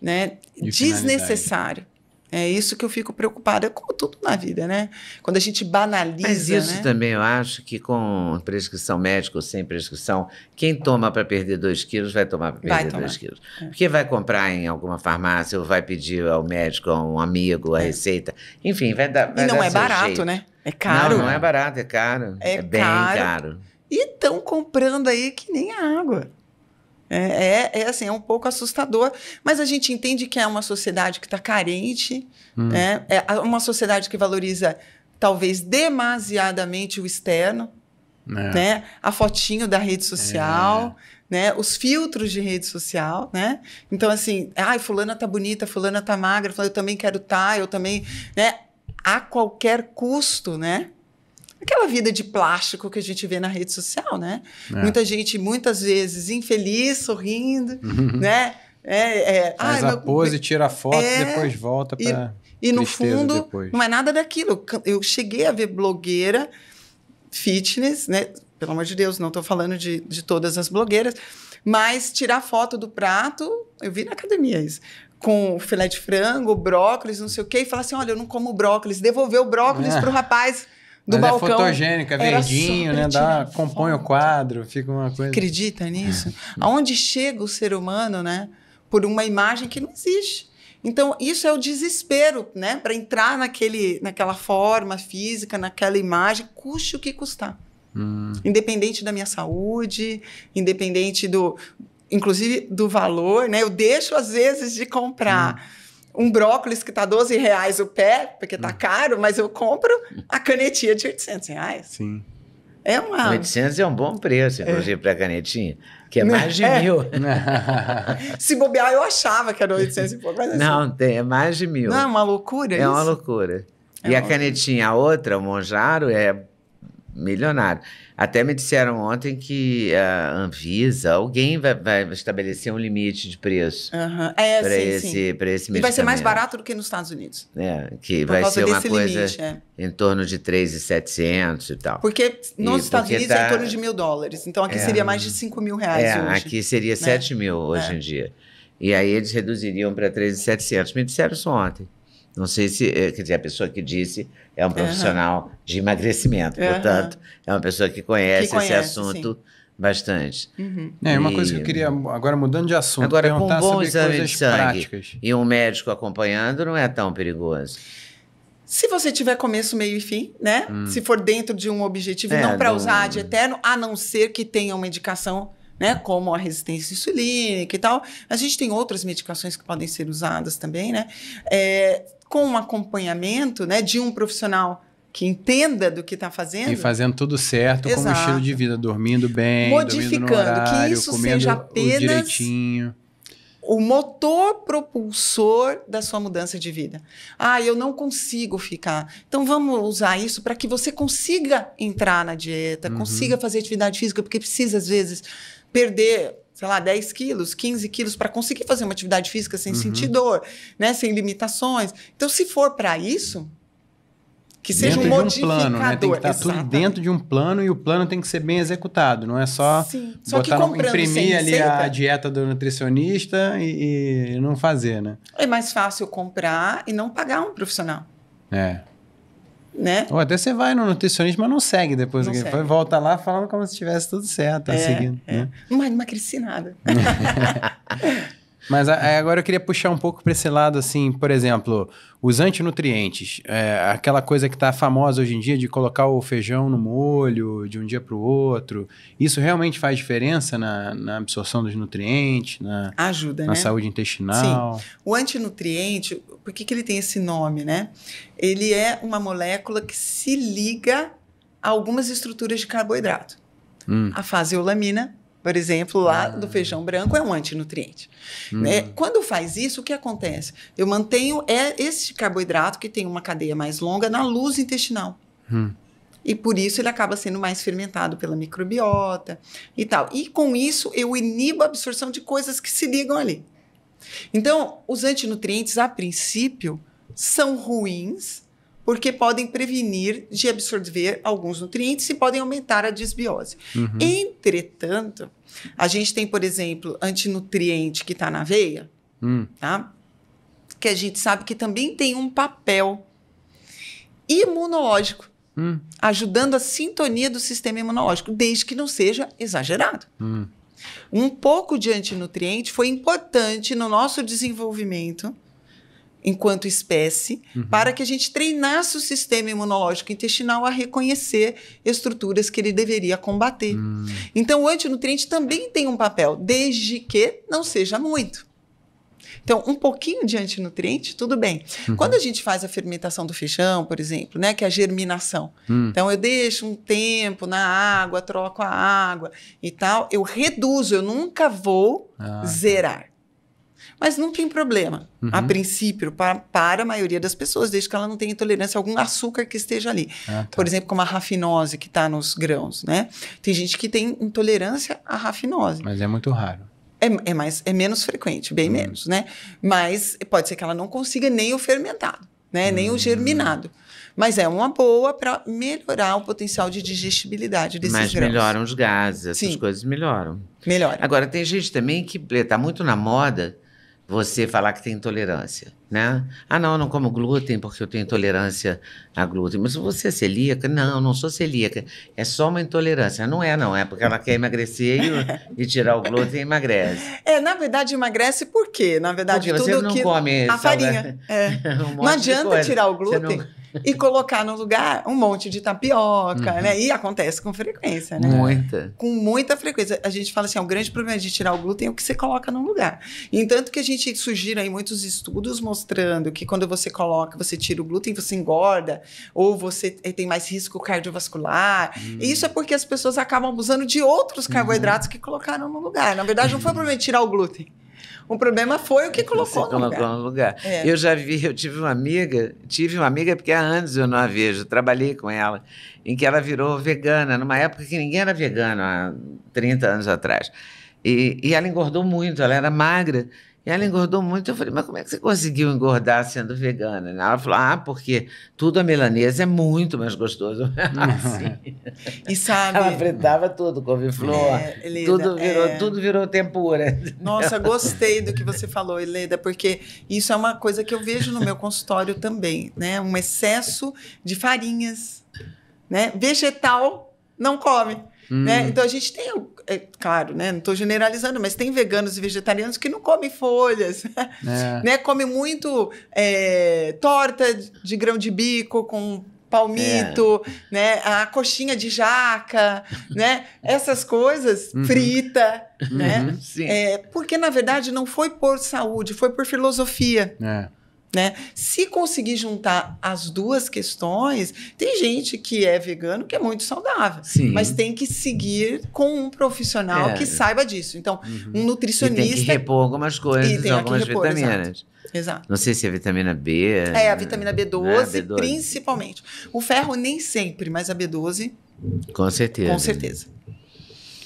A: né, desnecessário. É isso que eu fico preocupada, como tudo na vida, né? Quando a gente banaliza.
C: Mas isso,
A: né?
C: Também eu acho que com prescrição médica ou sem prescrição, quem toma para perder 2 quilos vai tomar para perder 2 quilos. Porque vai comprar em alguma farmácia ou vai pedir ao médico, a um amigo, a receita. Enfim, vai dar.
A: E não é barato,
C: jeito.
A: Né? É caro.
C: Não é barato, é caro. É bem caro.
A: E estão comprando aí que nem água. Assim, é um pouco assustador, mas a gente entende que é uma sociedade que está carente, né? É uma sociedade que valoriza talvez demasiadamente o externo, né? A fotinho da rede social, né? Os filtros de rede social, né? Então, assim, fulana tá bonita, fulana tá magra, eu também quero estar, eu também, né? A qualquer custo, né? Aquela vida de plástico que a gente vê na rede social, né? Muita gente, muitas vezes, infeliz, sorrindo, né?
B: Faz a pose, tira a foto, depois volta para
A: e no fundo, não é nada daquilo. Eu cheguei a ver blogueira fitness, né? Pelo amor de Deus, não estou falando de todas as blogueiras, mas tirar foto do prato, eu vi na academia isso, com filé de frango, brócolis, não sei o quê, e falar assim, olha, eu não como brócolis, devolver o brócolis para o rapaz do balcão.
B: É fotogênica, verdinho, né? Compõe o quadro, fica uma coisa...
A: Acredita nisso? Aonde chega o ser humano, né? Por uma imagem que não existe. Então, isso é o desespero, né? Para entrar naquela forma física, naquela imagem, custe o que custar. Independente da minha saúde, independente inclusive do valor, né? Eu deixo, às vezes, de comprar um brócolis que está R$12 o pé, porque está caro, mas eu compro a canetinha de R$800.
B: Sim.
C: 800 é um bom preço, inclusive, para a canetinha, que é mais de 1.000.
A: Se bobear, eu achava que era 800 e pouco. Mas
C: não, é mais de 1.000.
A: Não, é uma loucura isso?
C: É uma loucura. E a canetinha, a outra, o Monjaro, é milionário. Até me disseram ontem que a Anvisa, alguém vai estabelecer um limite de preço para esse medicamento.
A: E vai ser mais barato do que nos Estados Unidos.
C: Que vai ser uma coisa em torno de 3.700 e tal.
A: Porque nos Estados Unidos é em torno de $1.000. Então aqui seria mais de R$5.000 hoje.
C: Aqui seria 7.000 hoje em dia. E aí eles reduziriam para 3.700. Me disseram isso ontem. Não sei se, quer dizer, a pessoa que disse é um profissional de emagrecimento, portanto, é uma pessoa que conhece esse assunto bastante.
B: Uma coisa que eu queria, agora mudando de assunto, perguntar
C: com um bom
B: sobre
C: exame
B: coisas
C: de sangue
B: práticas.
C: E um médico acompanhando não é tão perigoso.
A: Se você tiver começo, meio e fim, né? Se for dentro de um objetivo, não para usar de eterno, a não ser que tenha uma indicação, né? Como a resistência insulínica e tal. A gente tem outras medicações que podem ser usadas também, né? Com um acompanhamento, né, de um profissional que entenda do que está fazendo.
B: E fazendo tudo certo,
A: Exato.
B: como estilo de vida, dormindo bem,
A: modificando,
B: dormindo no horário,
A: que isso
B: comendo
A: seja apenas
B: direitinho.
A: O motor propulsor da sua mudança de vida. Eu não consigo ficar. Então, vamos usar isso para que você consiga entrar na dieta, consiga fazer atividade física, porque precisa, às vezes, perder, sei lá, 10 quilos, 15 quilos para conseguir fazer uma atividade física sem sentir dor, né? Sem limitações. Então, se for para isso, que seja um modificador.
B: Plano, né? Tem que estar tudo dentro de um plano e o plano tem que ser bem executado. Não é só imprimir ali a dieta do nutricionista e não fazer, né?
A: É mais fácil comprar e não pagar um profissional. Né?
B: Ou até você vai no nutricionista, mas não segue depois. Depois volta lá falando como se tivesse tudo certo, seguindo. Né?
A: Não emagreci nada.
B: Mas agora eu queria puxar um pouco para esse lado, assim, por exemplo, os antinutrientes. Aquela coisa que está famosa hoje em dia de colocar o feijão no molho de um dia para o outro. Isso realmente faz diferença na absorção dos nutrientes?
A: Ajuda,
B: na
A: né?
B: saúde intestinal?
A: Sim. O antinutriente, por que ele tem esse nome, né? Ele é uma molécula que se liga a algumas estruturas de carboidrato. A faseolamina, por exemplo, lá do feijão branco, é um antinutriente. Né? Quando faz isso, o que acontece? Eu mantenho esse carboidrato, que tem uma cadeia mais longa, na luz intestinal. E por isso ele acaba sendo mais fermentado pela microbiota e tal. E com isso, eu inibo a absorção de coisas que se ligam ali. Então, os antinutrientes, a princípio, são ruins, porque podem prevenir de absorver alguns nutrientes e podem aumentar a disbiose. Entretanto, a gente tem, por exemplo, antinutriente que está na aveia, tá? Que a gente sabe que também tem um papel imunológico, ajudando a sintonia do sistema imunológico, desde que não seja exagerado. Um pouco de antinutriente foi importante no nosso desenvolvimento enquanto espécie, para que a gente treinasse o sistema imunológico intestinal a reconhecer estruturas que ele deveria combater. Então, o antinutriente também tem um papel, desde que não seja muito. Então, um pouquinho de antinutriente, tudo bem. Quando a gente faz a fermentação do feijão, por exemplo, né, que é a germinação, então eu deixo um tempo na água, troco a água e tal, eu reduzo, eu nunca vou zerar. Mas não tem problema, a princípio, para a maioria das pessoas, desde que ela não tenha intolerância a algum açúcar que esteja ali. Por exemplo, como a rafinose que está nos grãos, né? Tem gente que tem intolerância à rafinose.
B: Mas é muito raro.
A: É menos frequente, bem menos, né? Mas pode ser que ela não consiga nem o fermentado, né? Nem o germinado. Mas é uma boa para melhorar o potencial de digestibilidade desses grãos.
C: Mas melhoram os gases, essas coisas melhoram.
A: Melhora.
C: Agora, tem gente também que está muito na moda você falar que tem intolerância, né? Não, eu não como glúten porque eu tenho intolerância a glúten. Mas você é celíaca? Não, não sou celíaca. É só uma intolerância. Não é porque ela quer emagrecer e tirar o glúten e emagrece.
A: Na verdade, emagrece por quê? Na verdade,
C: porque você não come
A: a farinha. Não adianta tirar o glúten e colocar no lugar um monte de tapioca, né? E acontece com frequência, né?
C: Muita.
A: Com muita frequência. A gente fala assim, o grande problema de tirar o glúten é o que você coloca no lugar. Entanto que a gente surgiram aí muitos estudos mostrando que quando você tira o glúten, você engorda, ou você tem mais risco cardiovascular. E isso é porque as pessoas acabam abusando de outros carboidratos que colocaram no lugar. Na verdade, não foi o problema de tirar o glúten. O problema foi o que colocou no lugar.
C: Eu já vi, eu tive uma amiga porque há anos eu não a vejo, trabalhei com ela, em que ela virou vegana, numa época que ninguém era vegano, há 30 anos atrás. E ela engordou muito, ela era magra, e ela engordou muito. Eu falei, mas como é que você conseguiu engordar sendo vegana? Ela falou, porque tudo a milanesa é muito mais gostoso. Assim.
A: E sabe...
C: Ela fritava tudo, couve-flor, tudo virou tempura.
A: Nossa, gostei do que você falou, Heleda, porque isso é uma coisa que eu vejo no meu consultório também, né? Um excesso de farinhas, né? Vegetal não come. né? Então a gente tem, claro, né? Não estou generalizando, mas tem veganos e vegetarianos que não comem folhas, né? Come muito torta de grão de bico com palmito, né? A coxinha de jaca, né? Essas coisas, frita, né?
C: Sim.
A: Porque, na verdade, não foi por saúde, foi por filosofia. Né? Se conseguir juntar as duas questões, tem gente que é vegano que é muito saudável, mas tem que seguir com um profissional que saiba disso. Então, um nutricionista...
C: E tem que repor algumas coisas, algumas vitaminas.
A: Exato.
C: Não sei se é vitamina B.
A: A vitamina B12, B12, principalmente. O ferro nem sempre, mas a B12...
C: Com certeza.
A: Com certeza.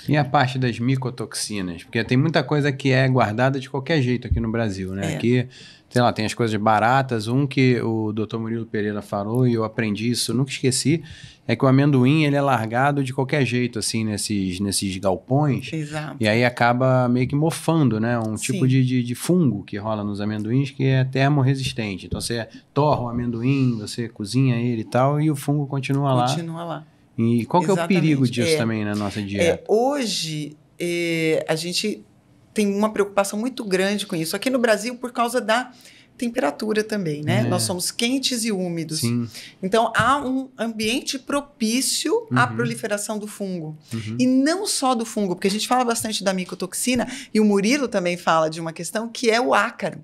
B: E a parte das micotoxinas? Porque tem muita coisa que é guardada de qualquer jeito aqui no Brasil, né? Aqui, sei lá, tem as coisas baratas. Um que o Dr. Murilo Pereira falou e eu aprendi isso, nunca esqueci, é que o amendoim, ele é largado de qualquer jeito, assim, nesses galpões.
A: Exato.
B: E aí acaba meio que mofando, né? Um tipo de fungo que rola nos amendoins que é termorresistente. Então, você torra o amendoim, você cozinha ele e tal, e o fungo continua lá.
A: Continua lá.
B: E qual que é o perigo disso também na nossa dieta?
A: Hoje, a gente tem uma preocupação muito grande com isso. Aqui no Brasil, por causa da temperatura também, né? Nós somos quentes e úmidos.
B: Sim.
A: Então, há um ambiente propício à proliferação do fungo. E não só do fungo, porque a gente fala bastante da micotoxina, e o Murilo também fala de uma questão que é o ácaro.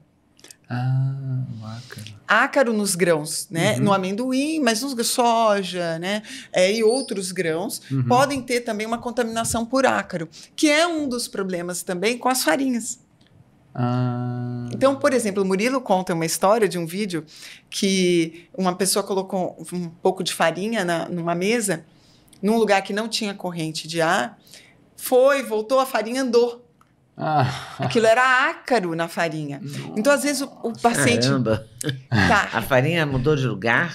B: O ácaro.
A: Ácaro nos grãos, né? No amendoim, mas nos soja, né? E outros grãos podem ter também uma contaminação por ácaro, que é um dos problemas também com as farinhas. Então, por exemplo, o Murilo conta uma história de um vídeo que uma pessoa colocou um pouco de farinha numa mesa, num lugar que não tinha corrente de ar, voltou, a farinha andou. Aquilo era ácaro na farinha. Então, às vezes, o paciente...
C: Caramba! A farinha mudou de lugar?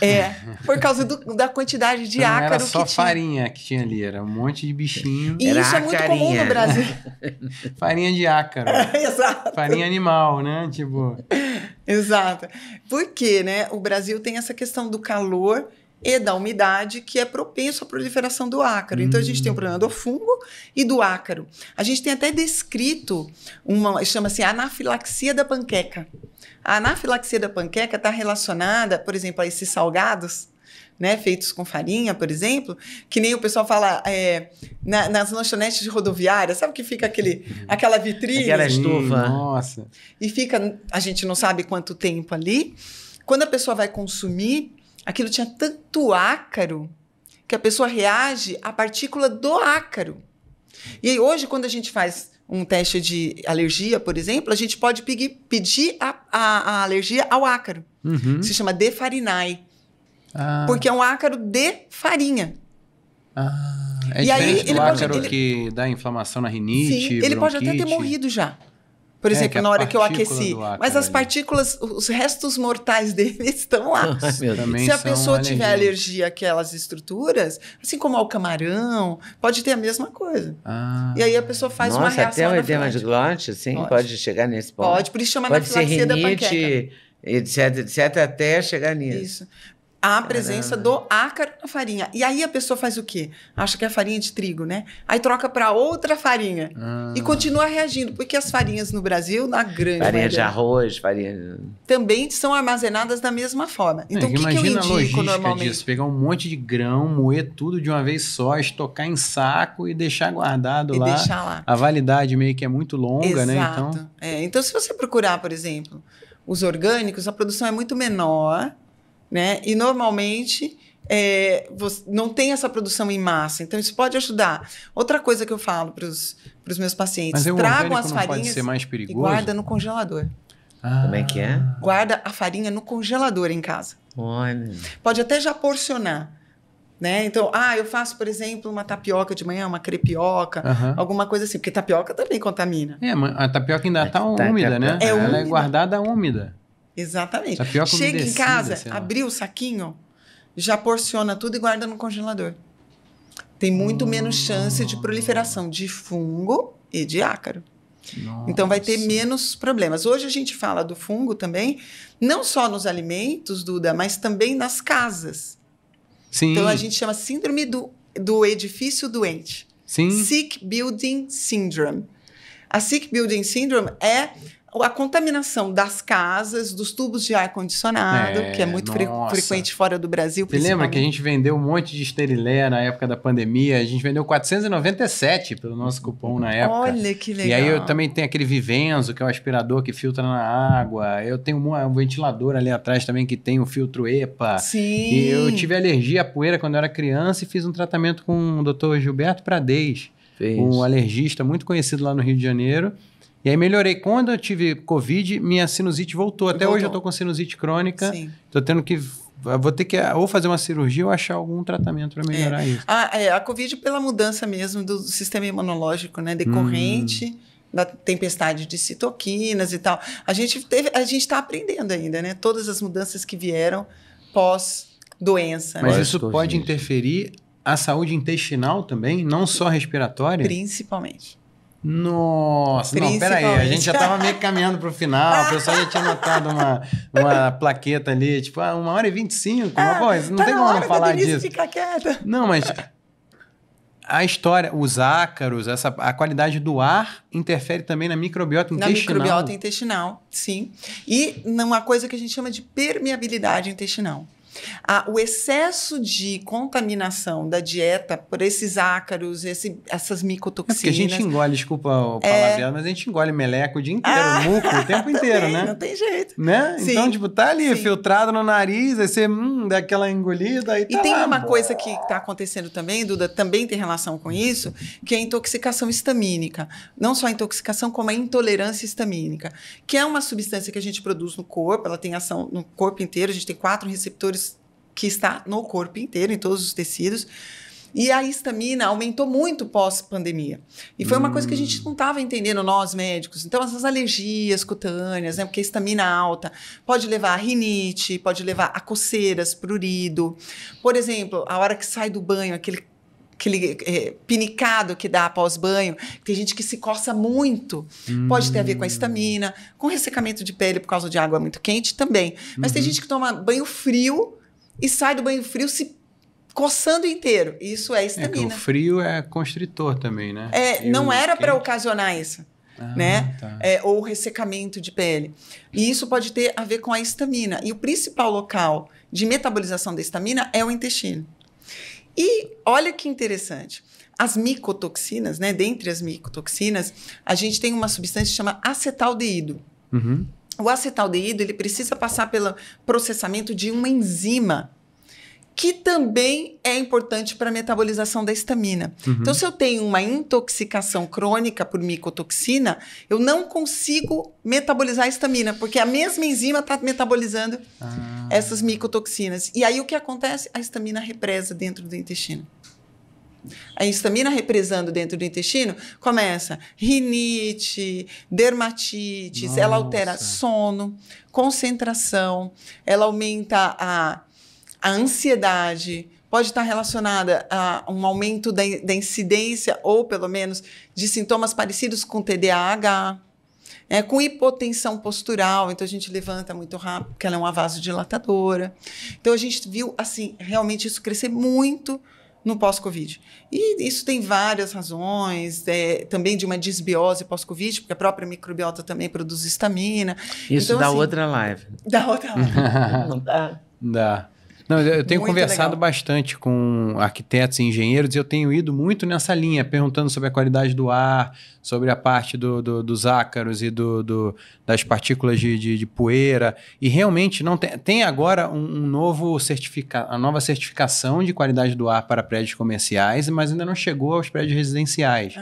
A: Por causa da quantidade de ácaro que tinha.
B: Não era só farinha que tinha ali, era um monte de bichinho.
A: E isso é muito comum no Brasil.
B: Farinha de ácaro.
A: Exato.
B: Farinha animal, né? Tipo...
A: Exato. Porque, né, o Brasil tem essa questão do calor e da umidade, que é propenso à proliferação do ácaro. Então, a gente tem o problema do fungo e do ácaro. A gente tem até descrito chama-se anafilaxia da panqueca. A anafilaxia da panqueca está relacionada, por exemplo, a esses salgados, né, feitos com farinha, por exemplo, que nem o pessoal fala nas lanchonetes de rodoviária, sabe que fica aquela vitrine?
C: Aquela estufa.
B: Nossa.
A: E fica, a gente não sabe quanto tempo ali. Quando a pessoa vai consumir, aquilo tinha tanto ácaro que a pessoa reage à partícula do ácaro. E aí, hoje, quando a gente faz um teste de alergia, por exemplo, a gente pode pedir a alergia ao ácaro. Se chama defarinae. Porque é um ácaro de farinha.
B: É
A: e
B: diferente
A: aí,
B: do ácaro que dá inflamação na rinite,
A: sim, ele pode até ter morrido já. Por exemplo, na hora que eu aqueci. Mas as partículas, os restos mortais dele estão lá. Se a pessoa tiver alergia àquelas estruturas, assim como ao camarão, pode ter a mesma coisa.
C: Ah.
A: E aí a pessoa faz uma reação
C: até o edema de glote, assim, pode chegar nesse ponto?
A: Pode, por isso chama anafilaxia da panqueca.
C: Etc, até chegar nisso.
A: Isso. A presença do ácaro na farinha. E aí a pessoa faz o quê? Acha que é farinha de trigo, né? Aí troca para outra farinha. E continua reagindo. Porque as farinhas no Brasil, na grande
C: farinha de arroz, farinha...
A: também são armazenadas da mesma forma. Então, o que eu indico
B: imagina a logística
A: normalmente?
B: disso, pegar um monte de grão, moer tudo de uma vez só, estocar em saco e deixar guardado
A: E
B: lá.
A: deixar lá.
B: A validade meio que é muito longa,
A: Exato.
B: né? Então...
A: Então, se você procurar, por exemplo, os orgânicos, a produção é muito menor, né? E normalmente você não tem essa produção em massa. Então, isso pode ajudar. Outra coisa que eu falo para os meus pacientes:
B: Mas o
A: tragam
B: orgânico
A: as
B: não pode
A: farinhas
B: ser mais perigoso?
A: e guarda no congelador.
C: Como é que é?
A: Guarda a farinha no congelador em casa.
C: Olha.
A: Pode até já porcionar. Né? Então, eu faço, por exemplo, uma tapioca de manhã, uma crepioca, alguma coisa assim, porque tapioca também contamina.
B: A tapioca ainda está úmida, né?
A: É
B: Ela
A: úmida.
B: é guardada úmida.
A: Exatamente.
B: Tapioca
A: Chega em
B: umedecida,
A: casa,
B: sei lá.
A: abriu o saquinho, já porciona tudo e guarda no congelador. Tem muito menos chance de proliferação de fungo e de ácaro.
B: Nossa.
A: Então, vai ter menos problemas. Hoje a gente fala do fungo também, não só nos alimentos, Duda, mas também nas casas.
B: Sim.
A: Então, a gente chama síndrome do edifício doente.
B: Sim.
A: Sick Building Syndrome. A Sick Building Syndrome é a contaminação das casas, dos tubos de ar-condicionado, que é muito frequente fora do Brasil.
B: Você lembra que a gente vendeu um monte de Sterilé na época da pandemia? A gente vendeu 497 pelo nosso cupom na época.
A: Olha que legal.
B: E aí eu também tenho aquele Vivenzo, que é o aspirador que filtra na água. Eu tenho um ventilador ali atrás também que tem o filtro EPA.
A: Sim.
B: E eu tive alergia à poeira quando eu era criança e fiz um tratamento com o Dr. Gilberto Pradez, um alergista muito conhecido lá no Rio de Janeiro. E aí melhorei. Quando eu tive Covid, minha sinusite voltou. Até hoje eu tô com sinusite crônica.
A: Sim.
B: Tô tendo que... Vou ter que ou fazer uma cirurgia ou achar algum tratamento para melhorar isso.
A: A Covid pela mudança mesmo do sistema imunológico, né? Decorrente da tempestade de citoquinas e tal. A gente está aprendendo ainda, né? Todas as mudanças que vieram pós-doença.
B: Mas
A: né?
B: isso pode interferir a saúde intestinal também? Não só respiratória?
A: Principalmente.
B: Nossa, não, peraí, a gente já estava meio caminhando para o final, o pessoal já tinha notado uma plaqueta ali, tipo, 1h25, mas, pô, não tem como não falar disso.
A: Fica quieta.
B: Não, mas a história, os ácaros, a qualidade do ar interfere também na microbiota intestinal.
A: Na microbiota intestinal, sim. E numa coisa que a gente chama de permeabilidade intestinal. O excesso de contaminação da dieta por esses ácaros, essas micotoxinas...
B: Porque a gente engole, desculpa o palavreado, mas a gente engole meleco o dia inteiro, muco o tempo inteiro, né?
A: Não tem jeito.
B: Né?
A: Sim,
B: então, tipo, tá ali,
A: sim.
B: filtrado no nariz, aí você dá aquela engolida e tá
A: E tem
B: lá,
A: uma coisa que está acontecendo também, Duda, também tem relação com isso, que é a intoxicação histamínica. Não só a intoxicação, como a intolerância histamínica, que é uma substância que a gente produz no corpo, ela tem ação no corpo inteiro, a gente tem 4 receptores que está no corpo inteiro, em todos os tecidos, e a histamina aumentou muito pós-pandemia. E foi uma coisa que a gente não estava entendendo, nós médicos. Então, essas alergias cutâneas, né, porque a histamina alta pode levar a rinite, pode levar a coceiras, prurido. Por exemplo, a hora que sai do banho, aquele pinicado que dá após banho, tem gente que se coça muito, pode ter a ver com a histamina, com ressecamento de pele por causa de água muito quente também. Mas tem gente que toma banho frio e sai do banho frio se coçando inteiro. Isso é histamina.
B: O frio é constritor também, né?
A: Não era para ocasionar isso, né?
B: Tá.
A: Ou ressecamento de pele. E isso pode ter a ver com a histamina. E o principal local de metabolização da histamina é o intestino. E olha que interessante. As micotoxinas, né? Dentre as micotoxinas, a gente tem uma substância que chama acetaldeído.
B: Uhum.
A: O acetaldeído, ele precisa passar pelo processamento de uma enzima que também é importante para a metabolização da histamina.
B: Uhum.
A: Então, se eu tenho uma intoxicação crônica por micotoxina, eu não consigo metabolizar a histamina, porque a mesma enzima está metabolizando essas micotoxinas. E aí, o que acontece? A histamina represa dentro do intestino. A histamina represando dentro do intestino, começa rinite, dermatites, ela altera sono, concentração, ela aumenta a ansiedade, pode estar relacionada a um aumento da incidência, ou pelo menos de sintomas parecidos com TDAH, com hipotensão postural, então a gente levanta muito rápido, porque ela é uma vasodilatadora. Então a gente viu, assim, realmente isso crescer muito no pós-Covid. E isso tem várias razões, também de uma desbiose pós-Covid, porque a própria microbiota também produz histamina.
C: Isso
A: então,
C: dá
A: assim,
C: outra live.
A: Dá outra live. Não dá?
B: Dá. Não, eu tenho
A: Muito
B: conversado
A: legal.
B: bastante com arquitetos e engenheiros e eu tenho ido muito nessa linha, perguntando sobre a qualidade do ar, sobre a parte dos ácaros e das partículas de poeira. E realmente não tem agora um novo a nova certificação de qualidade do ar para prédios comerciais, mas ainda não chegou aos prédios residenciais.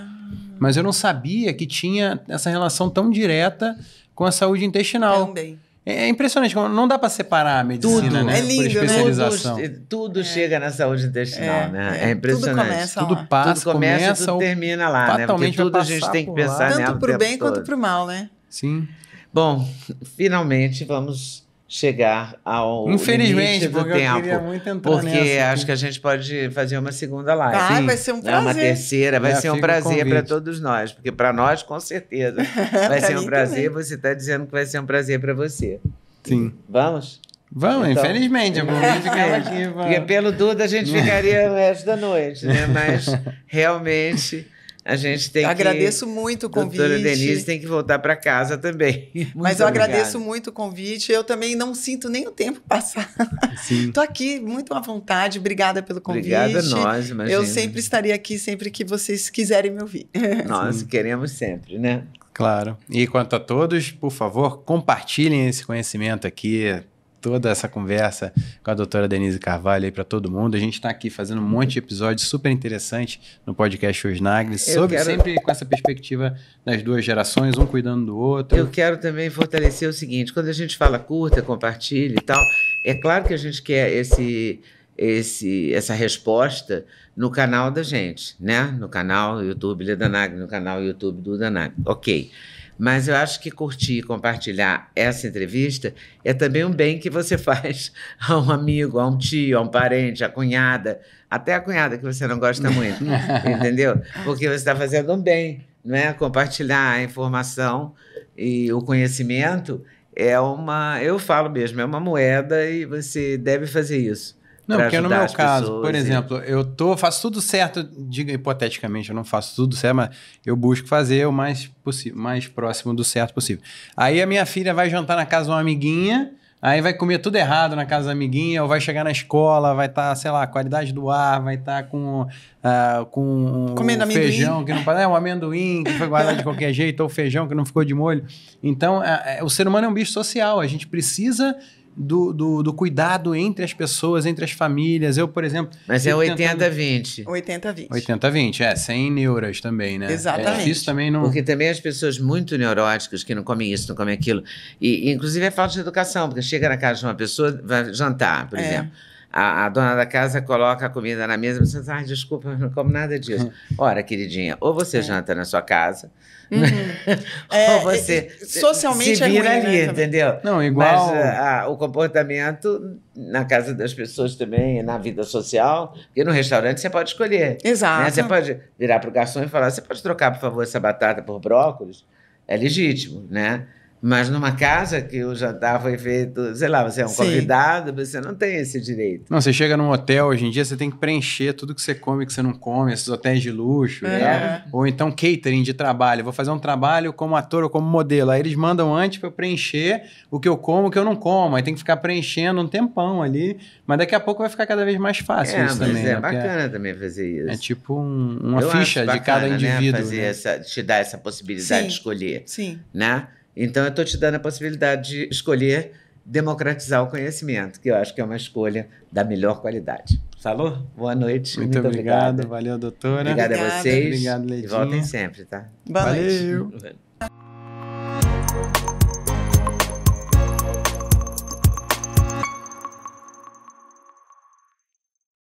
B: Mas eu não sabia que tinha essa relação tão direta com a saúde intestinal.
A: Também.
B: É impressionante, não dá para separar a medicina,
C: Tudo.
B: né?
A: É lindo,
B: por especialização.
C: Tudo chega na saúde intestinal, né? É impressionante.
A: Tudo começa
B: Tudo
A: lá.
B: passa,
C: Tudo começa e tudo
B: ou
C: termina lá, né? Porque
B: fatalmente vai
C: tudo a gente
B: passar
C: tem que
B: por
C: pensar
B: lá.
C: nela
A: Tanto
C: o
A: para o
C: tempo
A: bem
C: todo.
A: quanto para o mal, né?
B: Sim.
C: Bom, finalmente vamos chegar ao
B: Infelizmente,
C: limite do
B: porque
C: tempo.
B: eu queria muito entrar
C: Porque
B: nessa
C: acho que a gente pode fazer uma segunda live.
A: Ah, vai ser um prazer.
C: Uma terceira, vai
B: Já
C: ser um
B: fica o
C: prazer para
B: convite.
C: todos nós, porque para nós, com certeza, vai
A: Pra
C: ser um
A: mim
C: prazer.
A: também.
C: Você está dizendo que vai ser um prazer para você.
B: Sim.
C: Vamos?
B: Vamos,
C: Então,
B: infelizmente. A gente ficava aqui.
C: Porque pelo Duda a gente ficaria o resto da noite, né? Mas realmente a gente tem
A: Agradeço muito o convite.
C: Doutora Denise tem que voltar para casa também.
A: Mas eu agradeço muito o convite. Eu também não sinto nem o tempo passar. Estou aqui muito à vontade. Obrigada pelo convite.
C: Obrigada a nós, imagina.
A: Eu sempre estaria aqui sempre que vocês quiserem me ouvir.
C: Nós queremos sempre, né?
B: Claro. E quanto a todos, por favor, compartilhem esse conhecimento aqui, toda essa conversa com a doutora Denise Carvalho aí para todo mundo. A gente está aqui fazendo um monte de episódios super interessantes no podcast Os Nagres, sempre com essa perspectiva das duas gerações, um cuidando do outro.
C: Eu quero também fortalecer o seguinte, quando a gente fala curta, compartilha e tal, é claro que a gente quer essa resposta no canal da gente, né? No canal YouTube Leda Nagli, no canal YouTube Duda Nagli. Ok. Mas eu acho que curtir e compartilhar essa entrevista é também um bem que você faz a um amigo, a um tio, a um parente, a cunhada, até a cunhada que você não gosta muito, entendeu? Porque você está fazendo um bem, não é? Compartilhar a informação e o conhecimento é eu falo mesmo, é uma moeda e você deve fazer isso.
B: Não, porque no meu caso, por exemplo, faço tudo certo, diga hipoteticamente, eu não faço tudo certo, mas eu busco fazer o mais próximo do certo possível. Aí a minha filha vai jantar na casa de uma amiguinha, aí vai comer tudo errado na casa da amiguinha, ou vai chegar na escola, vai estar, sei lá, qualidade do ar, vai estar com
A: comendo
B: feijão
A: amendoim.
B: que não um amendoim que foi guardado de qualquer jeito, ou feijão que não ficou de molho. Então, o ser humano é um bicho social, a gente precisa do cuidado entre as pessoas, entre as famílias. Eu, por exemplo...
C: Mas é 80-20.
A: 80-20.
B: 80-20, sem neuras também, né?
A: Exatamente.
B: É difícil também não...
C: Porque também as pessoas muito neuróticas, que não comem isso, não comem aquilo, e inclusive é falta de educação, porque chega na casa de uma pessoa, vai jantar, por exemplo. A dona da casa coloca a comida na mesa e você diz, ai, desculpa, eu não como nada disso. Ora, queridinha, ou você janta na sua casa, ou você
A: socialmente
C: se vira
A: é ruim,
C: ali,
A: né,
C: entendeu?
B: Não, igual...
C: Mas o comportamento na casa das pessoas também, na vida social, porque no restaurante você pode escolher.
A: Exato.
C: Né? Você pode virar para o garçom e falar, você pode trocar, por favor, essa batata por brócolis? É legítimo, né? Mas numa casa que o jantar foi feito, sei lá, você é um convidado, você não tem esse direito.
B: Não, você chega num hotel, hoje em dia você tem que preencher tudo que você come e que você não come, esses hotéis de luxo, né? Ou então catering de trabalho. Vou fazer um trabalho como ator ou como modelo. Aí eles mandam antes para eu preencher o que eu como, o que eu não como. Aí tem que ficar preenchendo um tempão ali. Mas daqui a pouco vai ficar cada vez mais fácil isso também.
C: É bacana também fazer isso.
B: É tipo uma ficha de cada indivíduo.
C: Né? Te dar essa possibilidade de escolher.
A: Sim.
C: Né? Então, eu estou te dando a possibilidade de escolher democratizar o conhecimento, que eu acho que é uma escolha da melhor qualidade. Falou? Boa noite.
B: Muito obrigado. Valeu, doutora.
C: Obrigada a vocês.
B: Obrigado, Ledinha.
C: E voltem sempre, tá?
A: Boa noite.
B: Valeu.